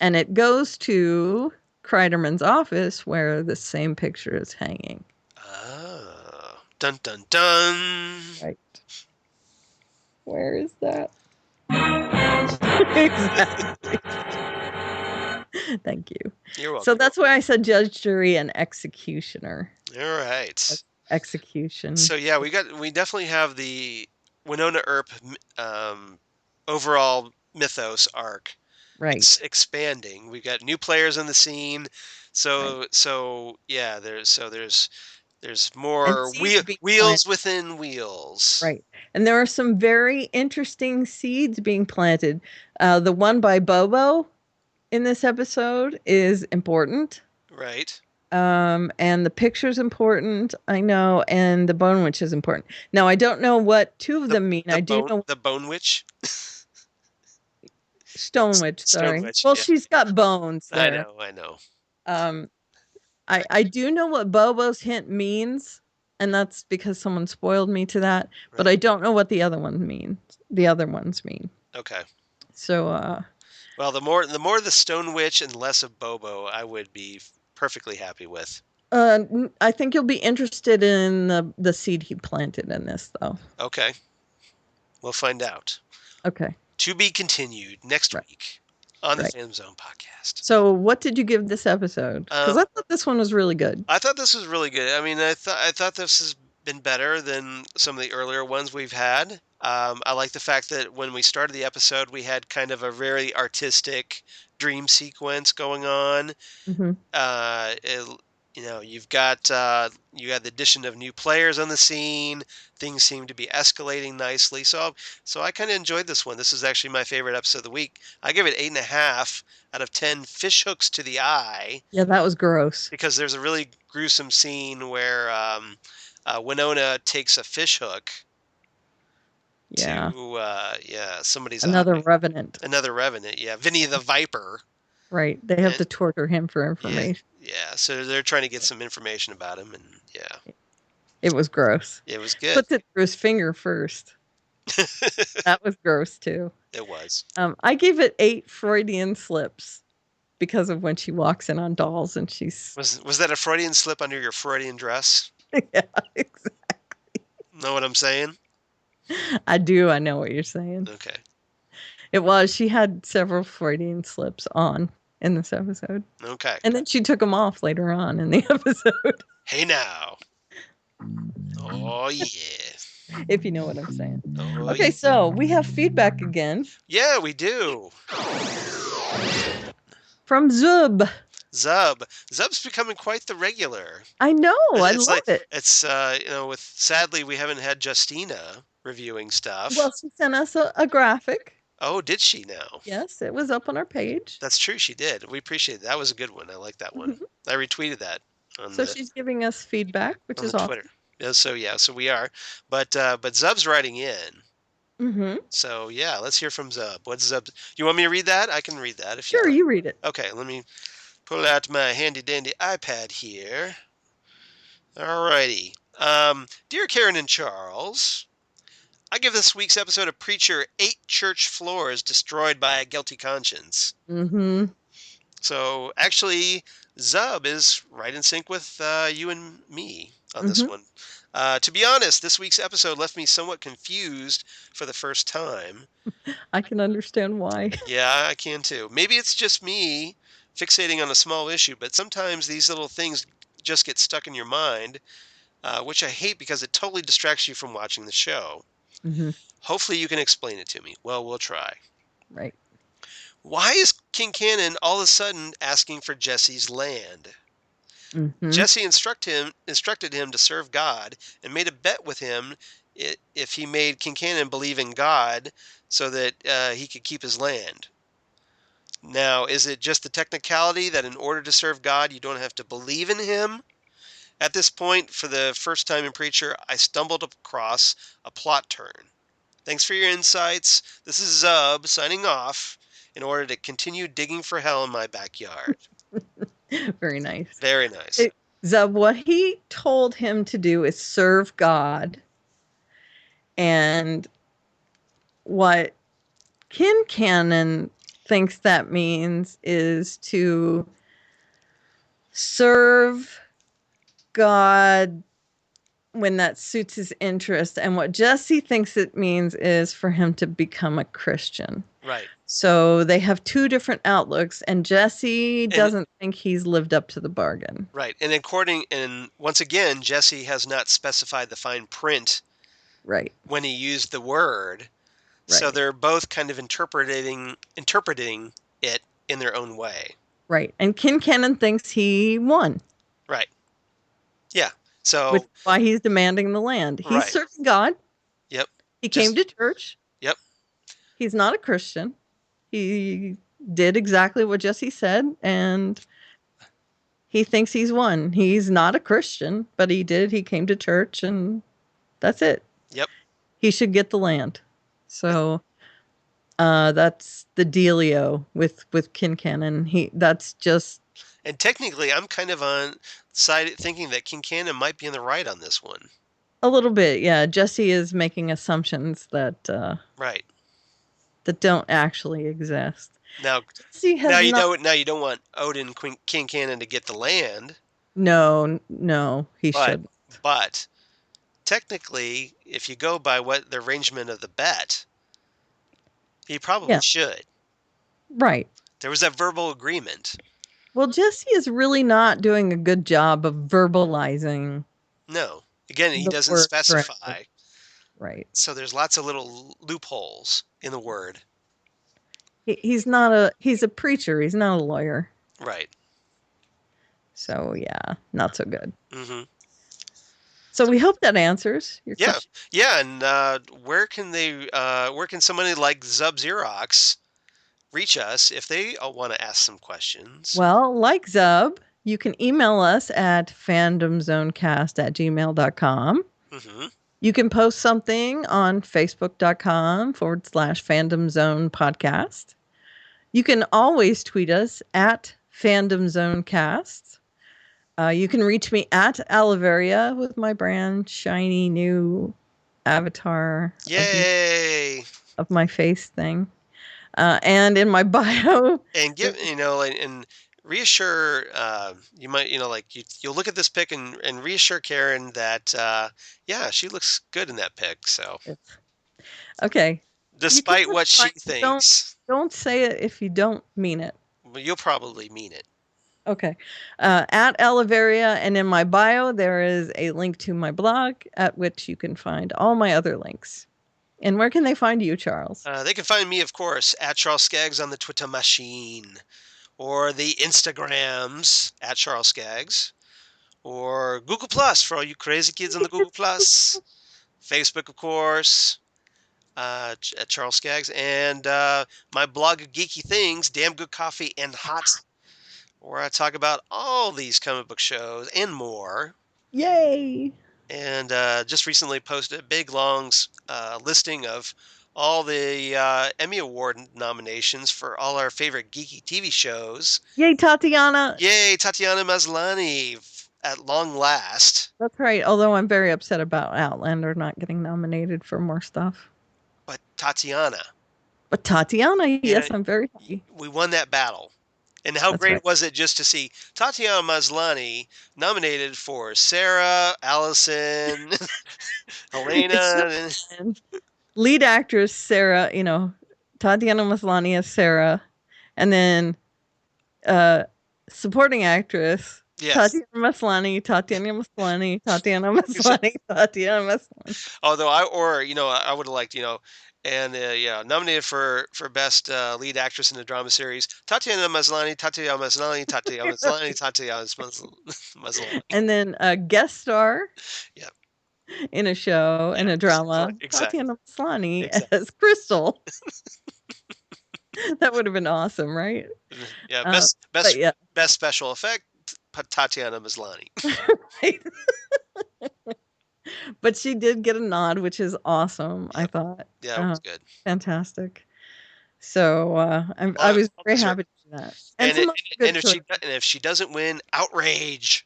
And it goes to Kreiderman's office where the same picture is hanging. Oh. Dun, dun, dun. Right. Where is that? Exactly. Thank you. You're welcome. So that's why I said judge, jury, and executioner. All right. Execution. So yeah, we definitely have the Wynonna Earp overall mythos arc. Right. Expanding. We've got new players in the scene. So yeah, there's more wheels within wheels. Right. And there are some very interesting seeds being planted. The one by Bobo in this episode is important. Right. And the picture's important, I know, and the bone witch is important. Now, I don't know what two of them mean. I do know the bone witch. Stone witch. Sorry. Stone witch, Well, yeah. she's got bones there. I know. I do know what Bobo's hint means, and that's because someone spoiled me to that. Right. But I don't know what the other ones mean. Okay. So, well, the more the Stone Witch and less of Bobo, I would be perfectly happy with. I think you'll be interested in the seed he planted in this, though. Okay. We'll find out. Okay. To be continued next week on the Phantom Zone podcast. So, what did you give this episode? Because I thought this one was really good. I thought this was really good. I mean, I thought this has been better than some of the earlier ones we've had. I like the fact that when we started the episode, we had kind of a very artistic dream sequence going on. Mm-hmm. You've got you had the addition of new players on the scene. Things seem to be escalating nicely. So I kind of enjoyed this one. This is actually my favorite episode of the week. I give it 8.5 out of 10 fish hooks to the eye. Yeah, that was gross. Because there's a really gruesome scene where Wynonna takes a fish hook. Yeah. To somebody's Another eye. Revenant. Another Revenant. Yeah, Vinny the Viper. Right. They have to torture him for information. Yeah, so they're trying to get some information about him, and yeah. It was gross. It was good. Puts it through his finger first. That was gross, too. It was. I gave it 8 Freudian slips because of when she walks in on dolls and she's... Was that a Freudian slip under your Freudian dress? Yeah, exactly. Know what I'm saying? I do. I know what you're saying. Okay. It was. She had several Freudian slips on in this episode. Okay. And then she took them off later on in the episode. Hey now. Oh, yeah. If you know what I'm saying. Oh, okay, so we have feedback again. Yeah, we do. From Zub. Zub's becoming quite the regular. I know. I love it. It's, sadly, we haven't had Justina reviewing stuff. Well, she sent us a graphic. Oh, did she now? Yes, it was up on our page. That's true, she did. We appreciate it. That was a good one. I like that one. I retweeted that. She's giving us feedback, which is awesome. Twitter. Yeah, so we are. But Zub's writing in. Mm-hmm. So, yeah, let's hear from Zub. What's Zub? You want me to read that? I can read that if Sure, you read it. Okay, let me pull out my handy-dandy iPad here. Alrighty. Dear Karen and Charles, I give this week's episode of Preacher 8 church floors destroyed by a guilty conscience. Mm-hmm. So, actually, Zub is right in sync with you and me on this one. To be honest, this week's episode left me somewhat confused for the first time. I can understand why. Yeah, I can too. Maybe it's just me fixating on a small issue, but sometimes these little things just get stuck in your mind, which I hate because it totally distracts you from watching the show. Mm-hmm. Hopefully you can explain it to me. Well, we'll try. Right. Why is King Cannon all of a sudden asking for Jesse's land? Mm-hmm. Jesse instructed him to serve God and made a bet with him if he made King Cannon believe in God so that he could keep his land. Now, is it just the technicality that in order to serve God, you don't have to believe in him? At this point, for the first time in Preacher, I stumbled across a plot turn. Thanks for your insights. This is Zub signing off in order to continue digging for hell in my backyard. Very nice. Very nice. Zub, what he told him to do is serve God. And what Kin Cannon thinks that means is to serve God when that suits his interest. And what Jesse thinks it means is for him to become a Christian. Right. So they have two different outlooks, and Jesse doesn't think he's lived up to the bargain. Right. And once again, Jesse has not specified the fine print. Right. When he used the word. Right. So they're both kind of interpreting it in their own way. Right. And Kin Cannon thinks he won. Right. Yeah. So which is why he's demanding the land. He's serving God. Yep. He came to church. Yep. He's not a Christian. He did exactly what Jesse said, and He thinks he's won. He's not a Christian, but he came to church, and that's it. Yep. He should get the land. So that's the dealio with Kincannon. That's just. And technically, I'm kind of on side thinking that Kincannon might be in the right on this one. A little bit, yeah. Jesse is making assumptions that right, that don't actually exist. Now you don't want Odin Kincannon to get the land. No, he should. But technically, if you go by what the arrangement of the bet, he probably should. Right. There was that verbal agreement. Well, Jesse is really not doing a good job of verbalizing. No. Again, he doesn't specify. Correctly. Right. So there's lots of little loopholes in the word. He's a preacher. He's not a lawyer. Right. So yeah, not so good. Mm-hmm. So we hope that answers your question. Yeah. And where can somebody like Zub Xerox reach us if they want to ask some questions? Well, like Zub, you can email us at fandomzonecast@gmail.com. Mm-hmm. You can post something on facebook.com/fandomzonepodcast. You can always tweet us at fandomzonecast. You can reach me at Aliveria with my brand shiny new avatar. Yay! Of my face thing. And in my bio. And give, and reassure, you might, you'll look at this pic and reassure Karen that, she looks good in that pic. So. Okay. Despite what she thinks. Don't say it if you don't mean it. Well, you'll probably mean it. Okay. At Aliveria, and in my bio, there is a link to my blog at which you can find all my other links. And where can they find you, Charles? They can find me, of course, at Charles Skaggs on the Twitter machine, or the Instagrams at Charles Skaggs, or Google Plus for all you crazy kids on the Google Plus, Facebook, of course, at Charles Skaggs, and my blog of geeky things, Damn Good Coffee and Hot, where I talk about all these comic book shows and more. Yay! And just recently posted a big, long listing of all the Emmy Award nominations for all our favorite geeky TV shows. Yay, Tatiana! Yay, Tatiana Maslany, at long last. That's right, although I'm very upset about Outlander not getting nominated for more stuff. But Tatiana, yes, I'm very happy. We won that battle. And how great was it just to see Tatiana Maslany nominated for Sarah, Allison, Helena. Lead actress Sarah, Tatiana Maslany as Sarah. And then supporting actress, Tatiana Maslany. Although I would have liked, and nominated for best lead actress in a drama series, Tatiana Maslany. And then a guest star. Yep. In a show, in a drama, exactly. Tatiana Maslany as Crystal. That would have been awesome, right? Yeah, best special effect, Tatiana Maslany. Right. But she did get a nod, which is awesome. I thought. Yeah, it was good. Fantastic. So I was very happy to do that. And if she doesn't win, outrage.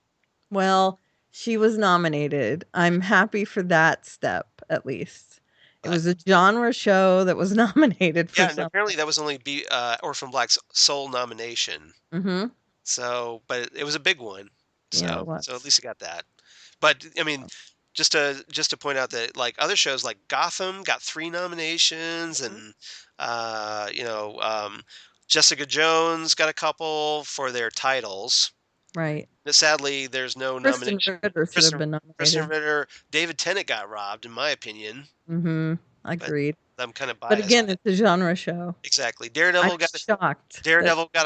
Well, she was nominated. I'm happy for that step, at least. It was a genre show that was nominated for something. And apparently that was only Orphan Black's sole nomination. Mm-hmm. So, but it was a big one. So at least it got that. But I mean, just to point out that like other shows like Gotham got 3 nominations, and Jessica Jones got a couple for their titles. Right. But sadly, there's no nomination. Ritter should have been nominated. Kristen Ritter, David Tennant got robbed, in my opinion. Mm-hmm. Agreed. But I'm kind of biased. But again, it's a genre show. Exactly. Daredevil got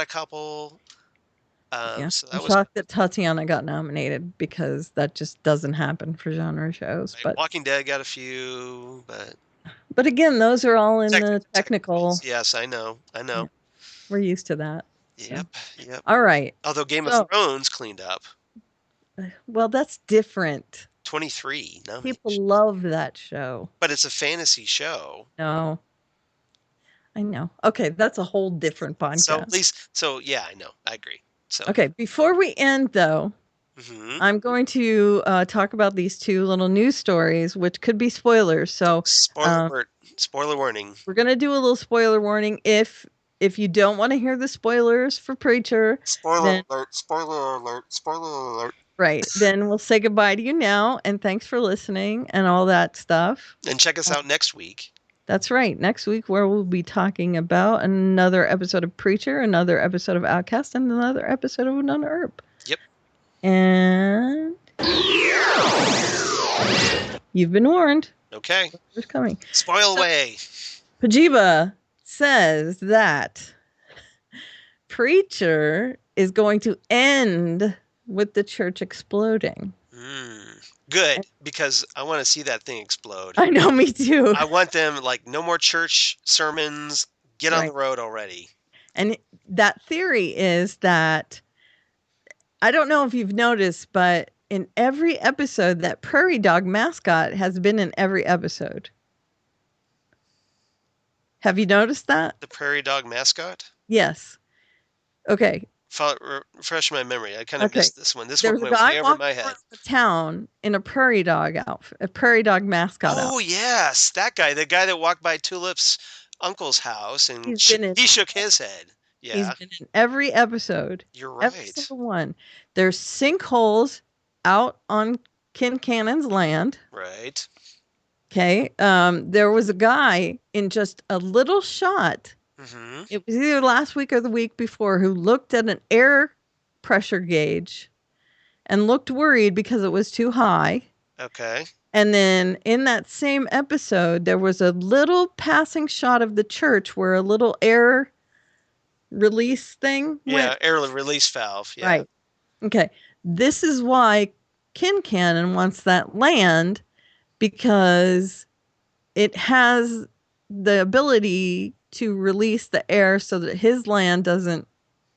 a couple. So I'm shocked that Tatiana got nominated, because that just doesn't happen for genre shows. Right. But Walking Dead got a few, but again, those are all in the technical. Yes, I know. Yeah. We're used to that. Yep. All right. Although Game of Thrones cleaned up. Well, that's different. 23 nominations. People love that show. But it's a fantasy show. No. I know. Okay, that's a whole different podcast. Yeah, I know. I agree. So okay, before we end though, I'm going to talk about these two little news stories, which could be spoilers. So spoiler warning. We're gonna do a little spoiler warning. If you don't want to hear the spoilers for Preacher, spoiler alert. Right. Then we'll say goodbye to you now, and thanks for listening and all that stuff. And check us out next week. That's right. Next week, where we'll be talking about another episode of Preacher, another episode of Outcast, and another episode of Wynonna Earp. Yep. And you've been warned. Okay. Who's coming? Spoil away. Pajiba says that Preacher is going to end with the church exploding. Good, because I want to see that thing explode. I know, me too. I want them, no more church sermons. Get on the road already. And that theory is that, I don't know if you've noticed, but in every episode, that prairie dog mascot has been in every episode. Have you noticed that? The prairie dog mascot? Yes. Okay. Refresh my memory. I kind of missed this one. This There's one went way over my head. The town in a prairie dog outfit, a prairie dog mascot outfit. Oh, yes. That guy. The guy that walked by Tulip's uncle's house and he shook his head. Yeah. He's been in every episode. You're right. Every single one. There's sinkholes out on Kincannon's land. Right. Okay. There was a guy in just a little shot. Mm-hmm. It was either last week or the week before who looked at an air pressure gauge and looked worried because it was too high. Okay. And then in that same episode, there was a little passing shot of the church where a little air release thing went. Air release valve. Yeah. Right. Okay. This is why Kincannon wants that land, because it has the ability to release the air so that his land doesn't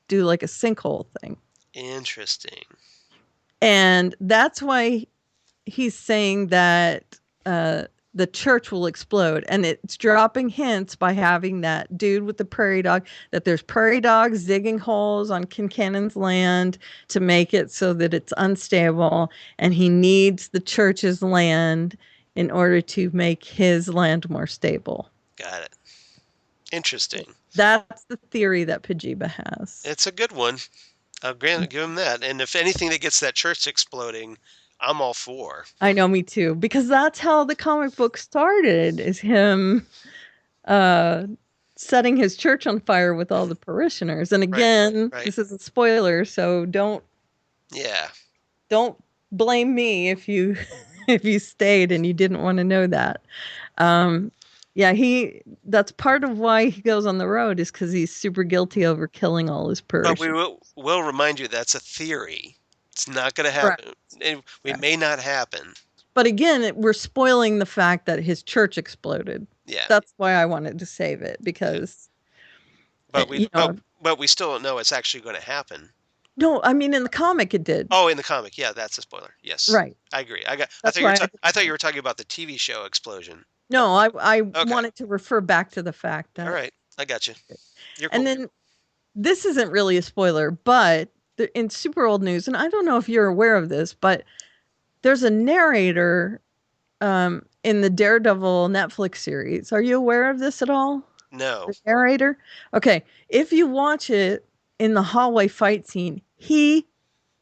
do like a sinkhole thing. Interesting. And that's why he's saying that the church will explode. And it's dropping hints by having that dude with the prairie dog, that there's prairie dogs digging holes on Kincannon's land to make it so that it's unstable. And he needs the church's land in order to make his land more stable. Got it. Interesting. That's the theory that Pajiba has. It's a good one. I'll give him that. And if anything that gets that church exploding, I'm all for. I know, me too. Because that's how the comic book started, is him setting his church on fire with all the parishioners. And again, This is a spoiler, so don't blame me if you if you stayed and you didn't want to know that. That's part of why he goes on the road, is because he's super guilty over killing all his parishioners. But we will remind you that's a theory. It's not going to happen. It may not happen. But again, we're spoiling the fact that his church exploded. Yeah. That's why I wanted to save it, because. But we still don't know it's actually going to happen. No, I mean in the comic it did. Oh, in the comic, yeah, that's a spoiler. Yes. Right. I agree. I thought you were talking about the TV show explosion. No, I wanted to refer back to the fact that. All right, I got you. You're cool. And then this isn't really a spoiler, but in super old news, and I don't know if you're aware of this, but there's a narrator in the Daredevil Netflix series. Are you aware of this at all? No. The narrator? Okay, if you watch it in the hallway fight scene, he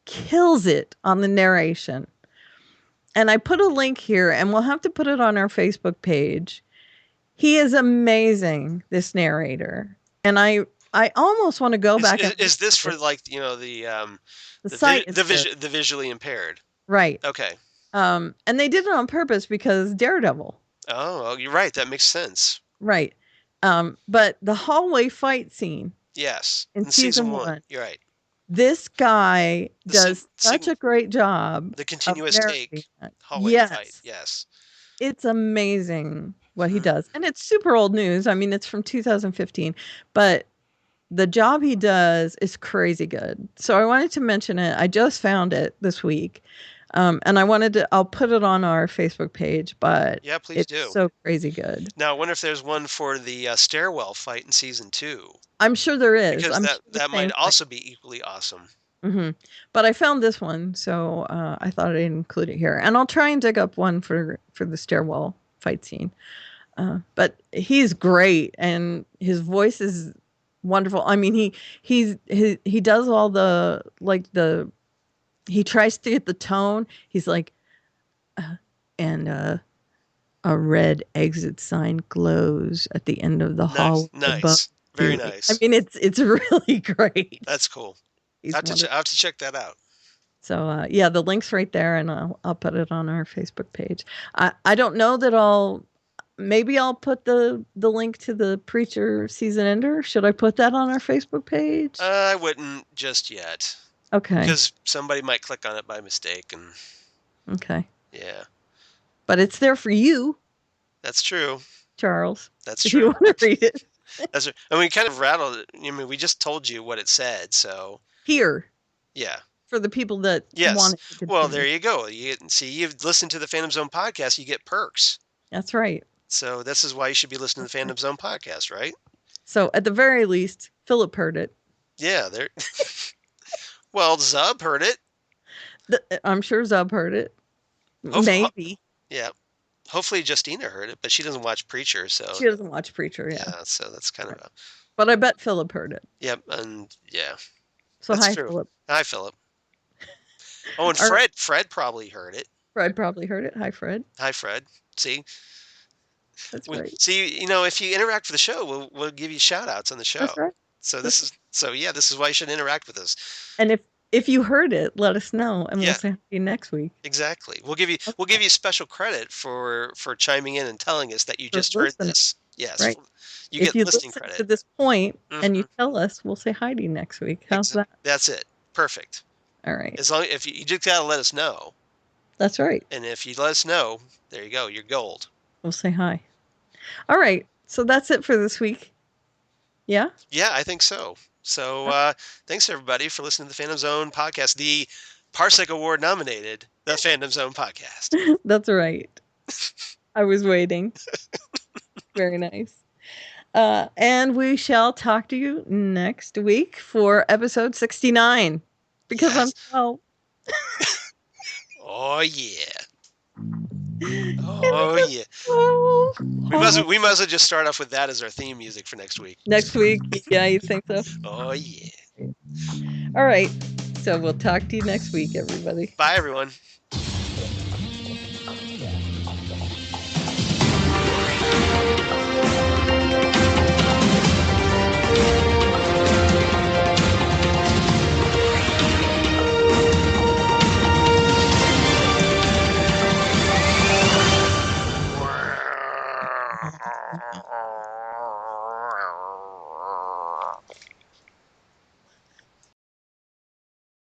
kills it on the narration. And I put a link here, and we'll have to put it on our Facebook page. He is amazing, this narrator. And I almost want to go back. Is this for the visually impaired? Right. Okay. And they did it on purpose because Daredevil. Oh, you're right. That makes sense. Right. But the hallway fight scene. Yes. In season 1. You're right. This guy does such a great job. The continuous take hallway fight. Yes. It's amazing what he does. And it's super old news. I mean, it's from 2015. But the job he does is crazy good. So I wanted to mention it. I just found it this week. And I'll put it on our Facebook page, but yeah, please do. It's so crazy good. Now, I wonder if there's one for the stairwell fight in season 2. I'm sure there is. Because sure that might also be equally awesome. Mm-hmm. But I found this one, so I thought I'd include it here. And I'll try and dig up one for the stairwell fight scene. But he's great, and his voice is wonderful. I mean, he does all the he tries to get the tone. He's like, and a red exit sign glows at the end of the hall. Nice. Very nice. I mean, it's really great. That's cool. I have to check that out. So yeah, the link's right there, and I'll put it on our Facebook page. I don't know that maybe I'll put the link to the Preacher season ender. Should I put that on our Facebook page? I wouldn't just yet. Okay. Because somebody might click on it by mistake, and okay. Yeah. But it's there for you. That's true. Charles. That's if true. You want to read it. That's right. And we kind of rattled it. I mean, we just told you what it said, so here. Yeah. For the people that want it to continue. Well, there you go. You've listened to the Phantom Zone podcast, you get perks. That's right. So this is why you should be listening to the Phantom Zone podcast, right? So at the very least, Philip heard it. Yeah, there. Well, Zub heard it. I'm sure Zub heard it. Maybe. Yeah. Hopefully Justina heard it, but she doesn't watch Preacher, so she doesn't watch Preacher. Yeah. So that's kind of. But I bet Philip heard it. Yep, and yeah. So that's hi, true. Philip. Hi, Philip. Oh, and Fred. Fred probably heard it. Fred probably heard it. Hi, Fred. Hi, Fred. See. That's great. See, if you interact with the show, we'll give you shout outs on the show. That's right. So this is why you should interact with us. And if you heard it, let us know, and we'll say you next week. Exactly. We'll give you special credit for chiming in and telling us that you just heard this. Yes. Right. You get listening credit to this point, and you tell us, we'll say hi to you next week. How's that? That's it. Perfect. All right. As long if you just gotta let us know. That's right. And if you let us know, there you go. You're gold. We'll say hi. All right. So that's it for this week. Yeah? Yeah, I think so. So thanks, everybody, for listening to the Phantom Zone podcast, the Parsec Award nominated, the Phantom Zone podcast. That's right. I was waiting. Very nice. And we shall talk to you next week for episode 69. Because I'm 12. Oh, yeah. Oh, yeah. We might as well just start off with that as our theme music for next week. Next week? Yeah, you think so? Oh, yeah. All right. So we'll talk to you next week, everybody. Bye, everyone.